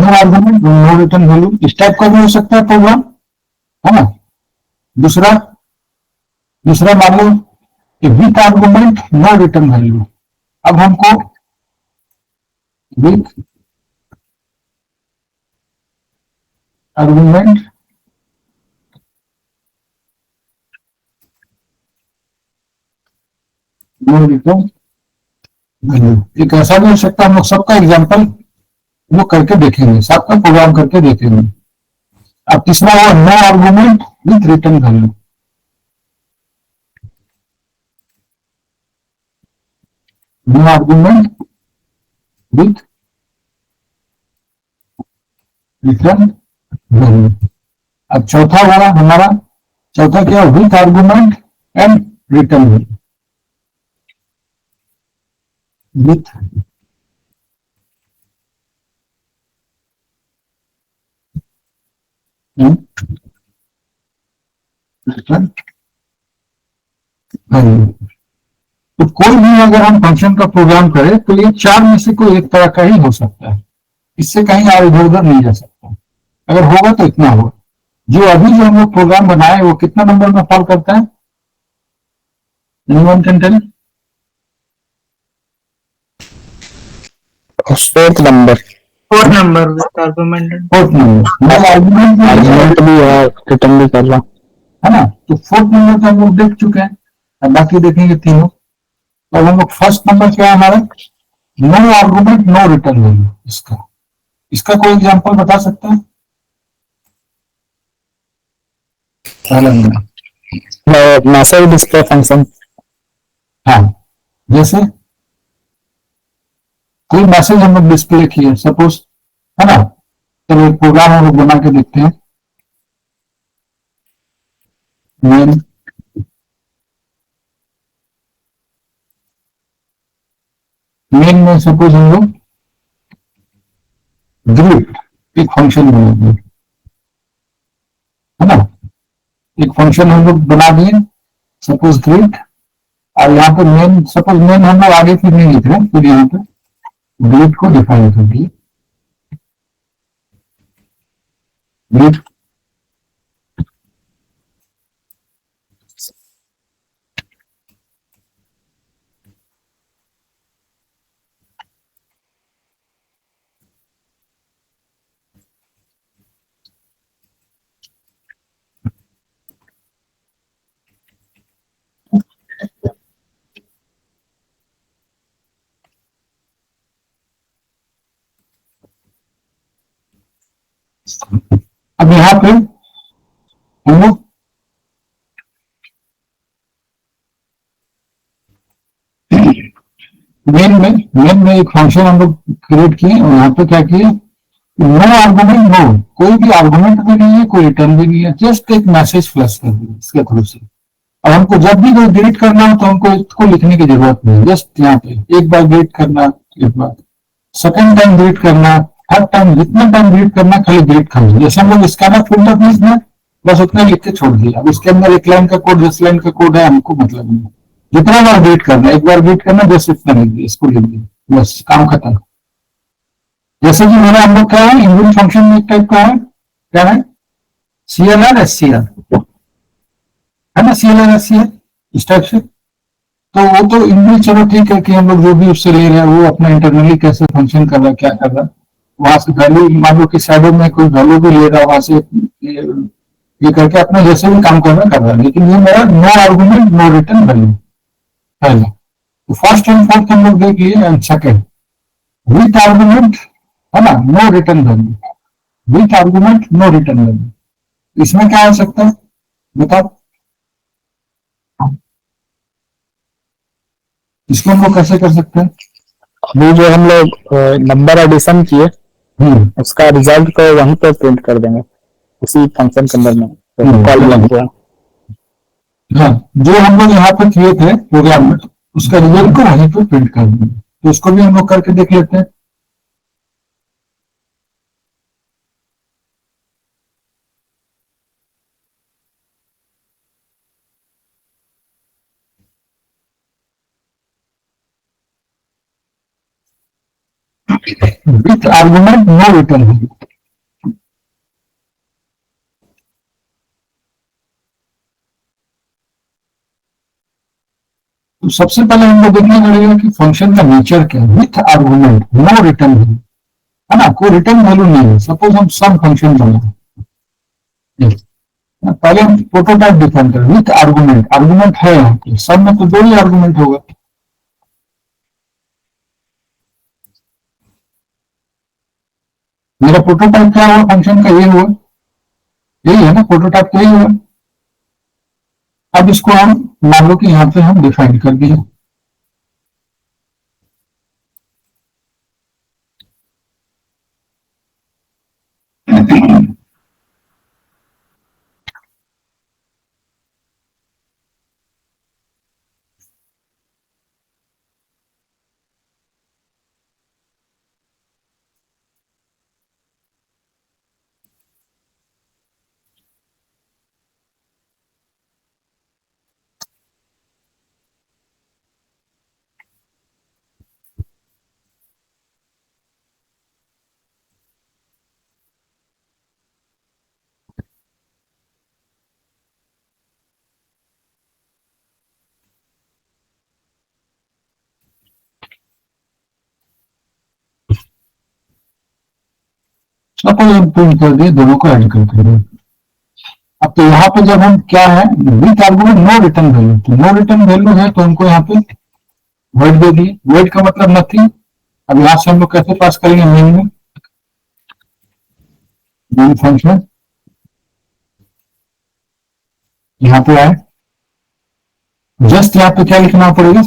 argument no return value, इस टाइप का भी हो सकता है प्रोग्राम, है ना। दूसरा दूसरा मान लो कि with argument no return value. अब हमको with argument no return value, एक ऐसा भी हो सकता है। हम लोग सबका एग्जाम्पल वो करके देखेंगे, सबका प्रोग्राम करके देखेंगे। अब तीसरा हुआ no argument with return value. No argument with return value. अब चौथा हुआ हमारा, चौथा क्या, with argument and return value. With return value. तो कोई भी अगर हम फंक्शन का प्रोग्राम करें तो ये 4 में से कोई एक तरह का ही हो सकता है, इससे कहीं और इधर उधर नहीं जा सकता। अगर होगा तो इतना होगा। जो अभी जो हम लोग प्रोग्राम बनाए वो कितना नंबर में फॉल करता है, anyone can tell? Fourth number. Fourth number with argument. Fourth number argument भी और रिटर्न भी कर लो, है ना। तो फोर्थ नंबर तो हम लोग देख चुके हैं, अब बाकी देखेंगे तीनों। तो हम लोग फर्स्ट नंबर क्या है हमारा, no argument no return value. इसका इसका कोई एग्जांपल बता सकता है? पहला नंबर, मैसेज डिस्प्ले फंक्शन। हाँ, जैसे कोई मैसेज हम लोग डिस्प्ले किए सपोज, है ना। तो एक प्रोग्राम हम लोग बना के देखते हैं। मेन मेन में सपोज हम लोग ग्रिड एक फंक्शन बनाएंगे, है ना। एक फंक्शन हम लोग बना दिए सपोज ग्रिड, और यहाँ पे मेन, सपोज मेन हम लोग आगे फिर नहीं लिख रहे, फिर यहाँ पे ग्रिड को डिफाइन कर दिए। ग्रिड अब यहाँ पे हम लोग मेन में एक फंक्शन हम लोग क्रिएट किए और यहाँ पे क्या किए, नो आर्गुमेंट नो, कोई भी आर्गुमेंट भी नहीं है, कोई रिटर्न भी नहीं है, जस्ट एक मैसेज फ्लश कर दिया इसके थ्रू से। अब हमको जब भी कोई डिलीट करना हो तो हमको इसको लिखने की जरूरत नहीं, जस्ट यहाँ पे एक बार डिलीट करना, एक बार सेकंड टाइम डिलीट करना, हर टाइम जितना टाइम डिलीट करना खाली डिलीट करना। जैसे हम लोग स्कैनर फिंगरप्रिंट में बस उतना लिख के छोड़ दिया, अब उसके अंदर 1 लाइन का कोड 10 लाइन का कोड है, हमको मतलब नहीं। जितना बार डिलीट करना, एक बार डिलीट करना, जस्ट इतना लिख दिया, इसको लिख दिया, बस काम खत्म। जैसे कि मैंने हम लोग क्या है, इनबिल्ट फंक्शन में एक टाइप का है, क्या है, CLR SCR, है ना, CLR SCR इस टाइप से। तो वो तो इनबिल्ट, चलो ठीक है कि हम लोग जो भी उससे ले रहे हैं वो अपना इंटरनली कैसे फंक्शन कर रहा है, क्या कर रहा है, वहां से वैल्यू मान लो कि शैडो में कोई वैल्यू भी ले रहा है, वहां से ये करके अपना जैसे भी काम करना कर रहा है, लेकिन ये मेरा no argument no return value पहला। तो फर्स्ट एंड फोर्थ हम लोग देख लिए, एंड सेकेंड विथ आर्गुमेंट है ना, no return value, with argument no return value. इसमें क्या हो सकता है बताओ, इसको हम लोग कैसे कर सकते हैं? अभी जो हम लोग नंबर एडिशन किए उसका रिजल्ट को वहीं पर प्रिंट कर देंगे उसी फंक्शन के अंदर में, तो कॉल लग गया। हाँ, जो हम लोग यहाँ पे किए थे प्रोग्राम में, उसका रिजल्ट को वहीं पे प्रिंट कर देंगे। तो उसको भी हम लोग करके देख लेते हैं। With argument no return value. तो सबसे पहले हमको देखना पड़ेगा कि फंक्शन का नेचर क्या है। With argument no return value है ना, कोई रिटर्न वैल्यू नहीं है। सपोज हम सम फंक्शन बनाए, पहले हम प्रोटोटाइप डिफाइन करें विथ आर्गुमेंट। आर्गुमेंट है यहाँ पे, सम में तो दो ही आर्गुमेंट होगा। मेरा प्रोटोटाइप क्या हुआ फंक्शन का, ये हुआ, यही है ना प्रोटोटाइप, तो यही हुआ। अब इसको हम मान लो कि यहाँ पे हम डिफाइन कर दिए, सपोज हम प्रिंट कर दिए, दोनों को ऐड करके दिए। अब तो यहाँ पे जब हम क्या है with argument no return value, तो नो रिटर्न वैल्यू है तो हमको यहाँ पे वर्ड दे दिए। वर्ड का मतलब नथिंग। अब यहाँ से हम लोग कैसे पास करेंगे मेन में, मेन फंक्शन यहाँ पे आए, जस्ट यहाँ पे क्या लिखना पड़ेगा,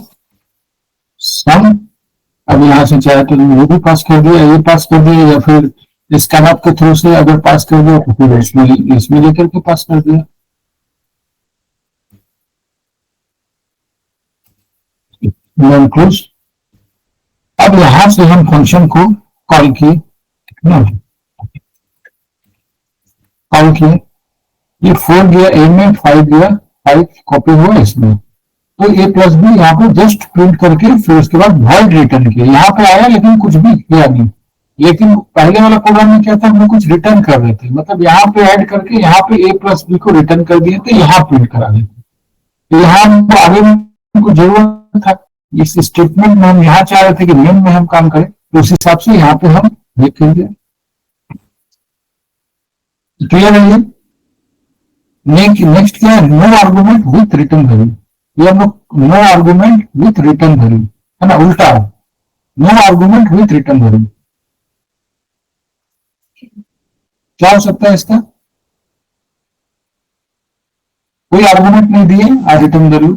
सम। अब यहाँ से चाहे तो ये भी पास कर दिया, ये पास कर दिया, या फिर स्कैन अप के थ्रू से अगर पास कर दिया तो फिर इसमें लेकर के पास कर दिया। क्लोज। अब यहां से हम फंक्शन को कॉल किए, कॉल किए, ये 4 दिया ए में, 5 दिया, 5 कॉपी हुआ इसमें। तो ए प्लस बी यहाँ पे जस्ट प्रिंट करके फिर उसके बाद वॉइड रिटर्न किया। यहाँ पे आया लेकिन कुछ भी किया नहीं। लेकिन पहले वाला प्रोग्राम में क्या था, हम लोग कुछ रिटर्न कर रहे थे, मतलब यहाँ पे ऐड करके यहाँ पे ए प्लस बी को रिटर्न कर दिए थे, यहाँ प्रिंट करा देते। तो यहाँ हमको आगे को जरूरत था, इस स्टेटमेंट में हम यहाँ चाह रहे थे कि मेन में हम काम करें, तो उस हिसाब से यहाँ पे हम लिख दिया। क्लियर है ये? नेक्स्ट क्या है, no argument with return value. ये हम लोग no argument with return value है ना, उल्टा है, no argument with return value. क्या हो सकता है इसका, कोई आर्गुमेंट नहीं दिए और रिटर्न वैल्यू।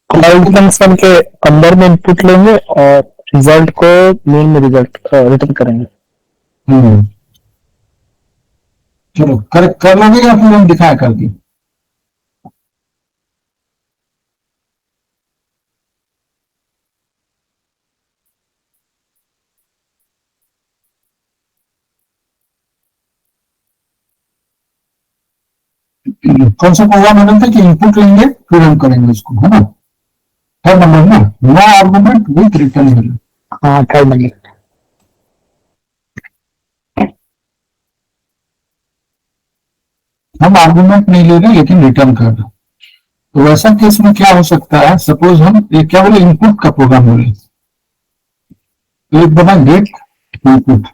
फंक्शन के अंदर में इनपुट लेंगे और रिजल्ट को मेन में रिजल्ट रिटर्न करेंगे। चलो कर लोगे या फिर हम दिखाया कर दी? कौन सा प्रोग्राम बना था कि इनपुट लेंगे फिर हम करेंगे इसको, है ना? थर्ड नंबर ना, no argument with return value. हाँ थर्ड नंबर। हम आर्गुमेंट नहीं ले रहे लेकिन रिटर्न कर रहे। तो वैसा केस में क्या हो सकता है, सपोज हम एक क्या बोले इनपुट का प्रोग्राम बोले, तो एक बना गेट इनपुट,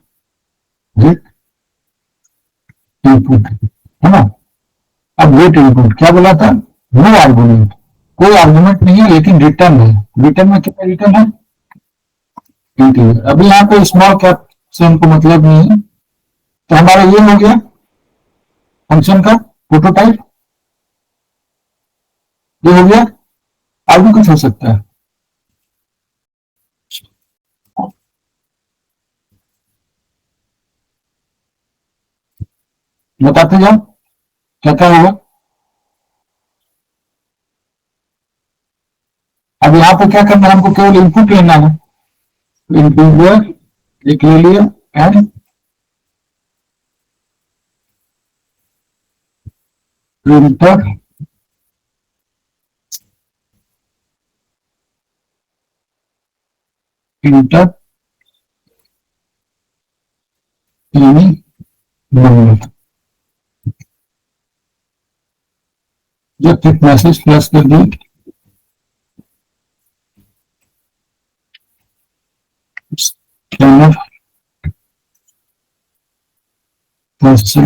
गेट इनपुट है ना। अब गेट इनपुट क्या बोला था, नो आर्गुमेंट, कोई आर्गुमेंट नहीं है लेकिन रिटर्न है। रिटर्न में कितना रिटर्न है, इंटीजर। अभी यहाँ पे स्मॉल कैप से हमको मतलब नहीं है, तो हमारा ये हो गया फंक्शन का प्रोटोटाइप, ये हो गया। और भी कुछ हो सकता है, बताते जाओ क्या क्या होगा। अब यहाँ पे क्या करना है, हमको केवल इनपुट लेना है। इंटीजर एक ले लिया एंड प्रिंटर प्रिंटर यानी नंबर, जब तक मैसेज प्लस कर दी स्कैनर पर्सन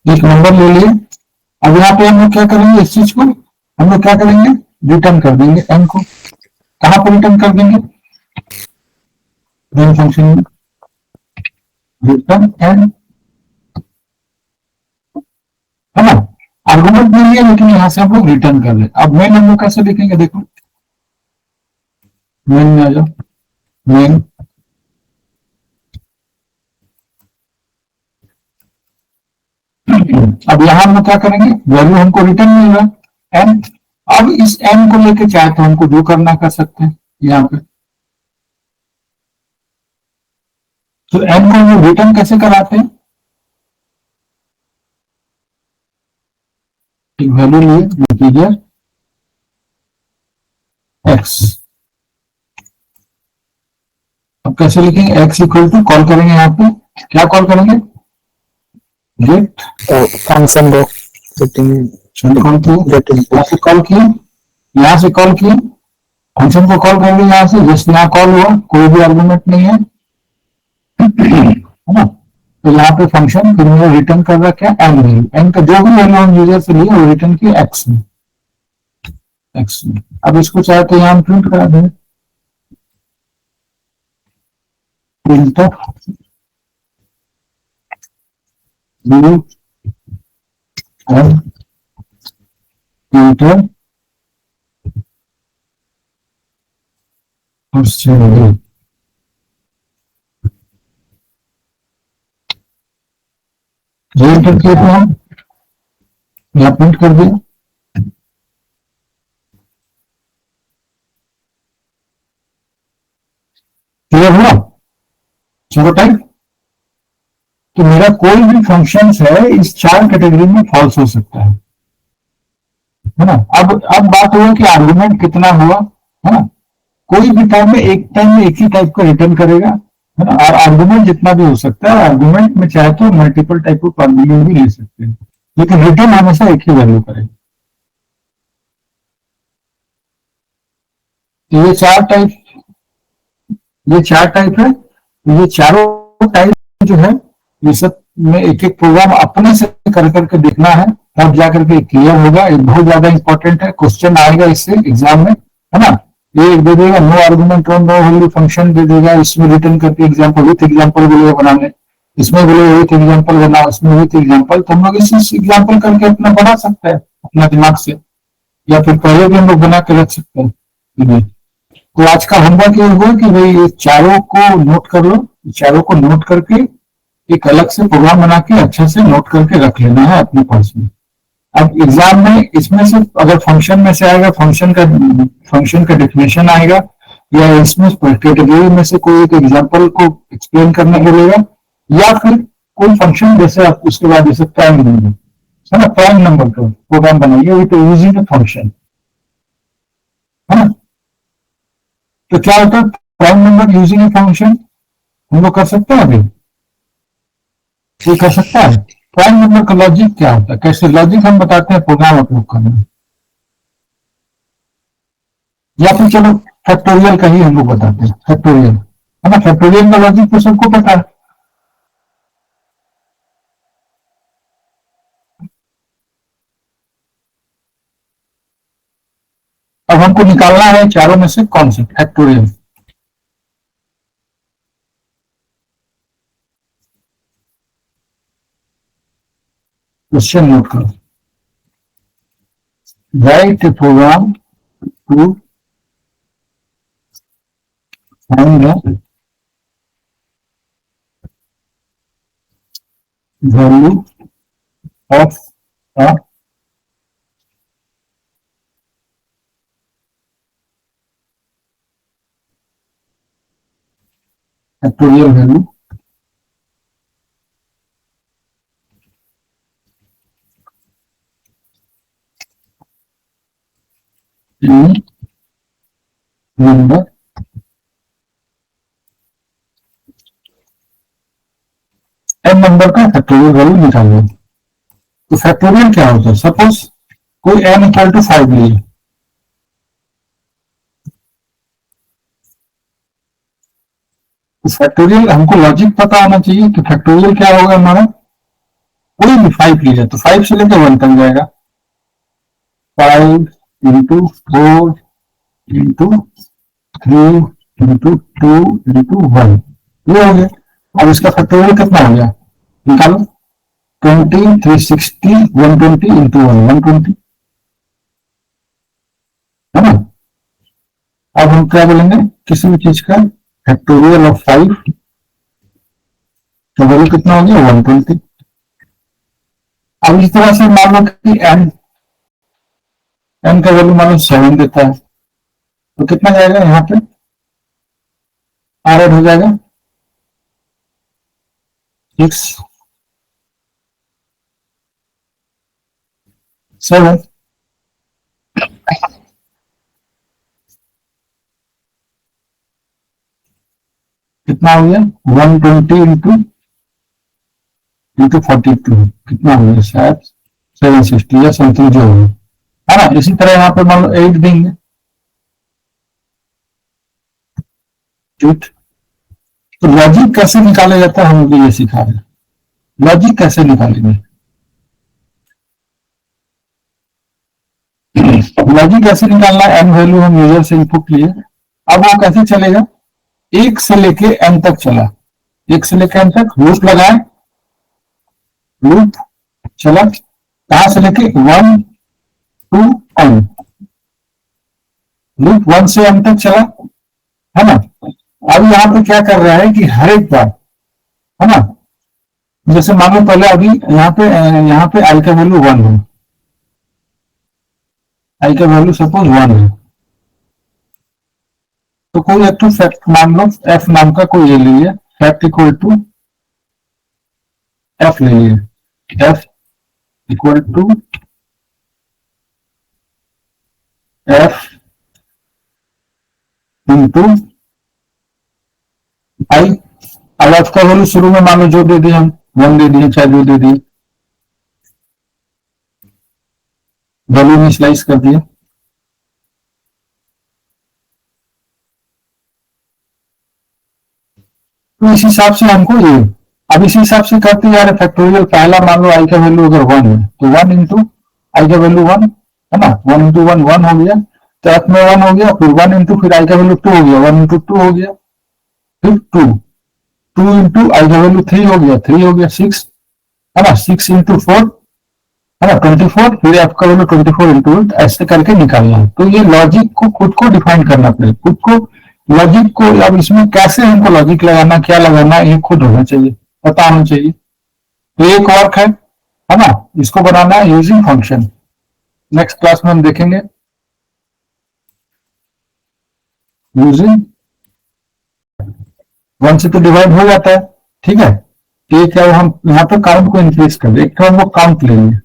एक नंबर ले लिए। अब यहाँ पे हम लोग क्या करेंगे, इस चीज को हम लोग क्या करेंगे, रिटर्न कर देंगे एन को। कहां पर रिटर्न कर देंगे, मेन फंक्शन में रिटर्न एन, है ना। आर्गुमेंट नहीं है लेकिन यहां से हम लोग रिटर्न कर रहे हैं। अब मेन हम लोग कैसे लिखेंगे, देखो मेन में आ जाओ, मेन अब यहां हम लोग क्या करेंगे, वैल्यू हमको रिटर्न मिल रहा है एन। अब इस एन को लेके चाहे तो हमको जो करना कर सकते हैं यहाँ पे। तो एन को हम रिटर्न कैसे कराते हैं, एक वैल्यू लिए इंटीजर एक्स। अब कैसे लिखेंगे, एक्स इक्वल टू कॉल करेंगे यहाँ पे, क्या कॉल करेंगे, गेट फंक्शन दो यहाँ से कॉल किए, यहाँ से कॉल किए, फंक्शन को कॉल करेंगे यहाँ से, जस्ट यहाँ कॉल हुआ, कोई भी आर्गुमेंट नहीं है, है ना। तो यहाँ पे फंक्शन फिर मुझे रिटर्न कर रहा क्या, एन वैल्यू, एन का जो भी वैल्यू हम यूजर से लिए वो रिटर्न किया एक्स में, एक्स में। अब इसको चाहे तो यहाँ हम प्रिंट करा दें, प्रिंटर व्यू एंड प्रिंटर और सेव। जो एंटर किए थे हम यहाँ प्रिंट कर दिया। क्लियर हुआ, चलो टाइप। तो मेरा कोई भी फंक्शन है इस चार कैटेगरी में फॉल्स हो सकता है ना। अब बात हुआ कि आर्गुमेंट कितना हुआ, है ना। कोई भी टाइम में एक ही टाइप का रिटर्न करेगा, है ना। और आर्गुमेंट जितना भी हो सकता है, आर्गुमेंट में चाहे तो मल्टीपल टाइप ऑफ आर्गुमेंट भी ले सकते हैं, लेकिन रिटर्न हमेशा एक ही वैल्यू करेगा। तो ये चार टाइप है। ये चारों टाइप जो है ये सब में एक एक प्रोग्राम अपने से कर करके देखना है, तब जाकर के क्लियर होगा। ये बहुत ज्यादा इंपॉर्टेंट है, क्वेश्चन आएगा इससे एग्जाम में, है ना। ये दे देगा no argument on no value function दे देगा, इसमें रिटर्न करके एग्जाम्पल विथ एग्जाम्पल बोलेगा बनाने, इसमें बोलेगा विथ एग्जाम्पल बनाओ, इसमें विथ एग्जाम्पल। तो हम लोग इस एग्जाम्पल करके अपना बना सकते हैं अपना दिमाग से, या फिर पहले भी हम लोग बना के रख सकते हैं। तो आज का होमवर्क ये हुआ कि भाई ये चारों को नोट कर लो, चारों को नोट करके एक अलग से प्रोग्राम बना के अच्छे से नोट करके रख लेना है अपने पास में। अब एग्जाम में इसमें से अगर फंक्शन में से आएगा, फंक्शन का डेफिनेशन आएगा, या इसमें कैटेगरी में से कोई एक एग्जांपल को एक्सप्लेन करने बोलेगा, या फिर कोई फंक्शन जैसे आप उसके बाद जैसे प्राइम नंबर, है ना, प्राइम नंबर का प्रोग्राम बनाइए विथ यूजिंग अ फंक्शन, है ना। तो क्या होता है, prime number using a function हम लोग कर सकते हैं, अभी ये कर सकता है। प्राइम नंबर का लॉजिक क्या होता है, कैसे लॉजिक हम बताते हैं, प्रोग्राम आप लोग करना। या फिर चलो फैक्टोरियल का ही हम लोग बताते हैं, फैक्टोरियल है ना। फैक्टोरियल का लॉजिक तो सबको पता है। अब हमको निकालना है चारों में से कौन सा फैक्टोरियल। क्वेश्चन नोट करो, write a program to find the value of a factorial value in number n number का फैक्टोरियल वैल्यू निकालना है। तो फैक्टोरियल क्या होता है, सपोज कोई n इक्वल टू 5 लिए, तो फैक्टोरियल हमको लॉजिक पता होना चाहिए कि फैक्टोरियल क्या होगा हमारा। कोई भी 5 लीजिए तो 5 से लेकर 1 तक जाएगा, 5 इंटू 4 इंटू 3 इंटू 2 इंटू 1, ये हो गया। अब इसका फैक्टोरियल कितना हो गया निकालो, 20 360 120 इंटू 1 120 है ना। अब हम क्या बोलेंगे, किसी भी चीज का फैक्टोरियल ऑफ 5 तो वैल्यू कितना हो गया 120। अब इस तरह से मान लो कि n का वैल्यू मान लो 7 देता है, तो कितना जाएगा यहाँ पे R हो जाएगा 6 7, कितना हो गया 120 इंटू 42, कितना हो गया शायद 760 या समथिंग जो होगा, है ना। इसी तरह यहाँ पे मान लो 8 देंगे, 8। तो लॉजिक कैसे निकाला जाता है हम भी ये सिखा रहे हैं, लॉजिक कैसे निकालेंगे। लॉजिक कैसे निकालना है, एन वैल्यू हम यूजर से इनपुट लिए, अब वो कैसे चलेगा, 1 से लेके n तक चला, 1 से लेके n तक लूप लगाए, लूप चला कहां से लेके 1 टू n, लूप 1 से n तक चला, है ना। अब यहाँ पे क्या कर रहा है कि हर एक बार, है ना, जैसे मान लो पहले अभी यहाँ पे आई का वैल्यू 1 है, आई का वैल्यू सपोज 1 है, तो कोई एक तो फैक्ट मान लो f नाम का कोई ये लीजिए, फैक्ट इक्वल टू f ले लिए, f equal to f into आई। अब f का वैल्यू शुरू में मान लो जो दे दिए हम 1 दे दिए, चाहे जो दे दिए, वैल्यू में स्लाइस कर दिया, तो इस हिसाब से हमको ये, अब इसी हिसाब से करते जा रहे फैक्टोरियल। पहला मान लो आई का वैल्यू अगर 1 है तो 1 इंटू आई का वैल्यू 1 है ना, 1 इंटू 1 1 हो गया, तो एफ में 1 हो गया, फिर 1 इंटू फिर आई का वैल्यू 2 हो गया, 1 इंटू 2 हो गया, फिर 2 2 इंटू आई का वैल्यू 3 हो गया, 3 हो गया 6 है ना, 6 इंटू 4 है ना 24, फिर एफ का वैल्यू 24 इंटू 8, ऐसे करके निकालना है। तो ये लॉजिक को खुद को डिफाइन करना पड़ेगा, खुद को लॉजिक को। अब इसमें कैसे हमको लॉजिक लगाना, क्या लगाना, ये खुद होना चाहिए, पता होना चाहिए। तो एक वर्क है ना, इसको बनाना है यूजिंग फंक्शन, नेक्स्ट क्लास में हम देखेंगे यूजिंग 1 से तो डिवाइड हो जाता है, ठीक है। एक है हम यहाँ पे काउंट को इंक्रीज कर दे, एक तो हम वो काउंट ले लिए,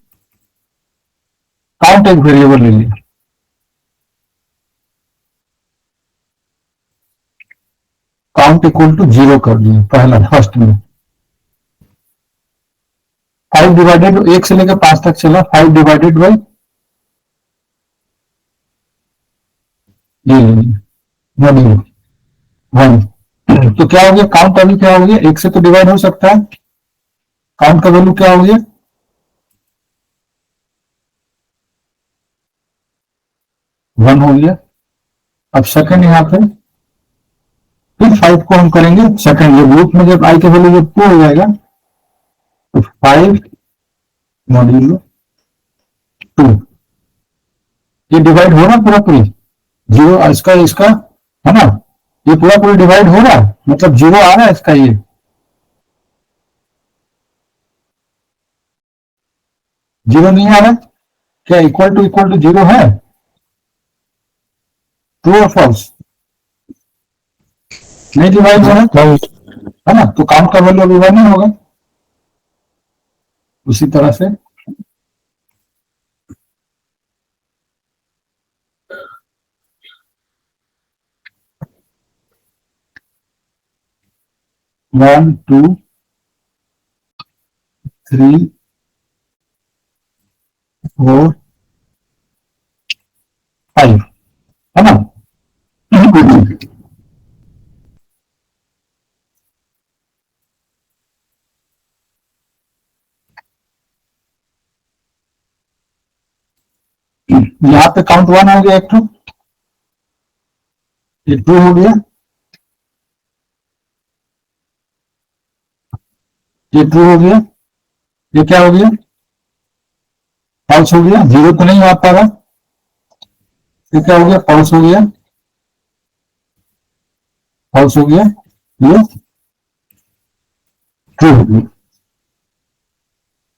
काउंट एक वेरिएबल ले लिया, काउंट इक्वल टू 0 कर दिया पहला फर्स्ट में, 5 डिवाइडेड 1 से लेकर 5 तक चला, 5 डिवाइडेड बाई ये ले लिया, मॉड्यूल 1। तो क्या हो गया, काउंट अभी क्या हो गया, 1 से तो डिवाइड हो सकता है, काउंट का वैल्यू क्या हो गया, 1 हो गया। अब सेकंड यहाँ पे फिर 5 को हम करेंगे सेकंड, ये ग्रुप में जब आई के वैल्यू जब 2 हो जाएगा तो 5 मॉड्यूल 2, ये डिवाइड हो रहा पूरा पूरी, जीरो इसका इसका है ना, ये पूरा पूरी डिवाइड हो रहा है, मतलब जीरो आ रहा है इसका, ये जीरो नहीं आ रहा, क्या इक्वल टू जीरो है, ट्रू और फॉल्स, नहीं डिवाइड हो रहा है ना, तो काउंट का वैल्यू अभी 1 ही होगा। उसी तरह से वन टू थ्री फोर 5 है ना। यहाँ पे काउंट 1 हो गया, एक टू, ये 2 हो गया, ये 2 हो गया, ये क्या हो गया, फॉल्स हो गया, जीरो तो नहीं आ पा रहा, ये क्या हो गया, फॉल्स हो गया, फॉल्स हो गया, ये ट्रू हो गया।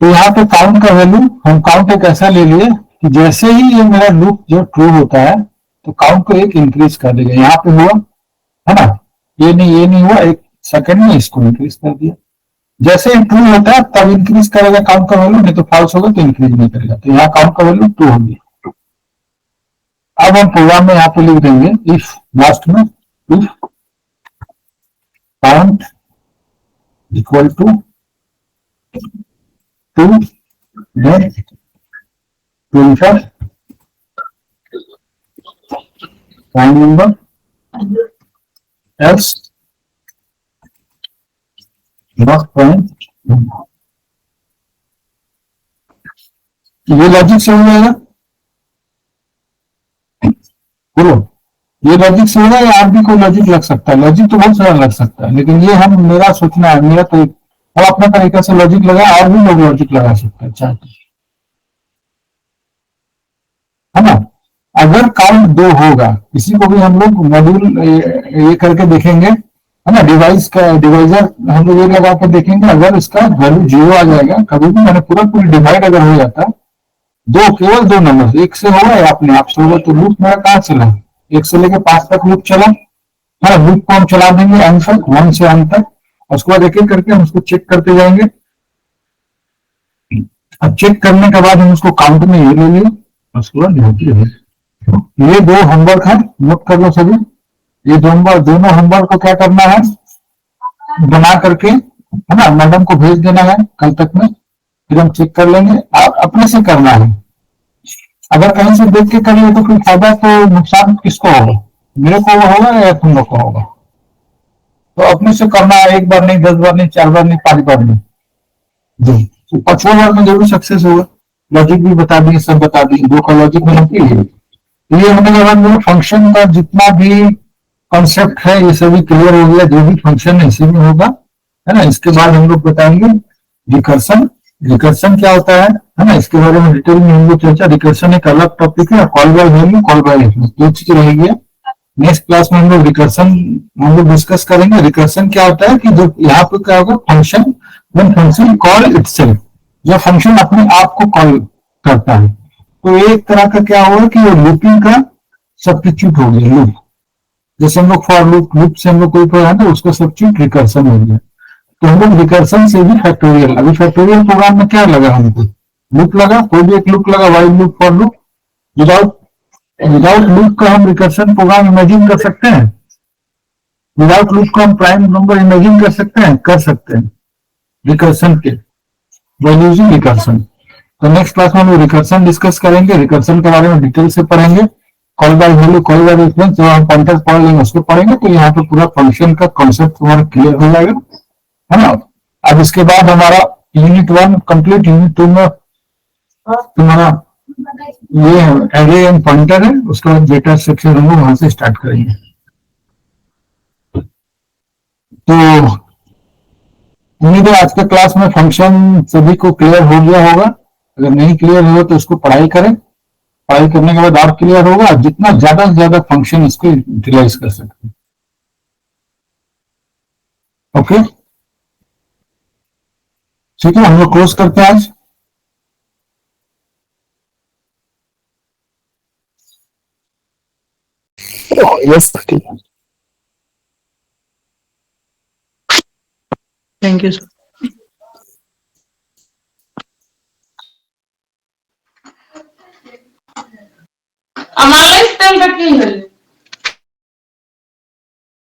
तो यहाँ पे काउंट का वैल्यू हम काउंट एक ऐसा ले लिए कि जैसे ही ये मेरा लूप जो ट्रू होता है तो काउंट को एक इंक्रीज कर देगा, यहाँ पे हुआ है ना, ये नहीं हुआ, एक सेकंड में इसको इंक्रीज कर दिया, जैसे ही ट्रू होता है तब इंक्रीज करेगा काउंट का वैल्यू, नहीं तो फॉल्स होगा तो इंक्रीज नहीं करेगा, तो यहाँ काउंट का वैल्यू 2 हो गया। अब हम प्रोग्राम में यहाँ पे लिख देंगे इफ, लास्ट में if count equal to 2 then print prime number else not prime। ये लॉजिक से हो जाएगा, बोलो ये लॉजिक से होगा या आप भी कोई लॉजिक लग सकता है, लॉजिक तो बहुत सारा लग सकता है, लेकिन ये हम मेरा सोचना है, मेरा तो हम अपना तरीका से लॉजिक लगा, और भी लोग लॉजिक लगा सकते हैं चाहे, है ना। अगर काउंट 2 होगा, किसी को भी हम लोग मॉड्यूल ये करके देखेंगे, है ना, डिवाइस का डिवाइजर हम लोग ये लगा के देखेंगे, अगर इसका वैल्यू 0 आ जाएगा, कभी भी मैंने पूरी डिवाइड अगर हो जाता, केवल 2 नंबर, 1 से होगा या अपने आप से होगा, तो लूप मेरा कहाँ चला, 1 से लेकर 5 तक लूप चला, है ना, लूप को हम चला देंगे एन तक, 1 से एन तक, उसके बाद एक एक करके हम उसको चेक करते जाएंगे। अब चेक करने के बाद हम उसको काउंट में ये ले लिए, उसके बाद ये 2 होमवर्क है, नोट कर लो सभी, ये दोनों होमवर्क को क्या करना है, बना करके, है ना, मैडम को भेज देना है कल तक में, फिर हम चेक कर लेंगे, आप अपने से करना है, अगर कहीं से देख के करिए तो फिर फायदा, तो नुकसान किसको होगा, मेरे को होगा या तुम लोग को होगा, तो अपने से करना है, 1 बार नहीं, 10 बार नहीं, 4 बार नहीं, 5 बार नहीं, जी, तो 5वां बार में जरूर सक्सेस होगा। लॉजिक भी बता दिए, सब बता दिए, 2 का लॉजिक बनाती है, ये होने के बाद फंक्शन का जितना भी कॉन्सेप्ट है ये सभी क्लियर हो गया, जो भी फंक्शन है इसी में होगा, है ना। इसके बाद हम लोग बताएंगे रिकर्सन, रिकर्सन क्या होता है ना, इसके बारे में डिटेल में हम लोग चर्चा, रिकर्सन एक अलग टॉपिक है, call by value, call by reference, 2 चीज रहेगी। नेक्स्ट क्लास में हम लोग रिकर्सन हम लोग डिस्कस करेंगे। रिकर्सन क्या होता है कि जो यहाँ पे क्या होगा, function when function call itself, जो फंक्शन अपने आप को कॉल करता है, तो एक तरह का क्या होगा कि वो लूपिंग का सब्स्टिट्यूट हो गया, लूप, जैसे हम लोग फॉर लूप से हम लोग कोई प्रोग्राम है उसका सब्स्टिट्यूट रिकर्सन हो गया, तो हम लोग रिकर्सन से भी फैक्टोरियल, अभी फैक्टोरियल प्रोग्राम में क्या लगा, हमको लूप लगा, कोई भी एक लूप लगा, while loop, for loop, without loop का हम रिकर्सन प्रोग्राम इमेजिन कर सकते हैं, विदाउट लूप का हम प्राइम नंबर इमेजिन कर सकते हैं रिकर्सन के, बाय यूजिंग रिकर्सन। तो नेक्स्ट क्लास में हम रिकर्सन डिस्कस करेंगे, रिकर्सन के बारे में डिटेल से पढ़ेंगे, call by value, call by reference, जब हम पॉइंटर पढ़ लेंगे उसको पढ़ेंगे तो यहाँ पे पूरा फंक्शन का कॉन्सेप्ट तुम्हारा क्लियर हो जाएगा, है ना। अब इसके बाद हमारा यूनिट 1 कंप्लीट। यूनिट 2 में तुम्हारा ये एरे एंड पॉइंटर है, उसके बाद डेटा स्ट्रक्चर हम लोग वहां से स्टार्ट करेंगे। तो उम्मीद है आज के क्लास में फंक्शन सभी को क्लियर हो गया होगा। अगर नहीं क्लियर हुआ तो उसको पढ़ाई करें, पढ़ाई करने के बाद और क्लियर होगा, जितना ज्यादा से ज्यादा फंक्शन इसको यूटिलाइज कर सकते हैं। ओके, ठीक है, हम लोग क्लोज करते हैं आज। यस ठीक है। Thank you, sir. আমার লাইফ টাইমটা কি হলো?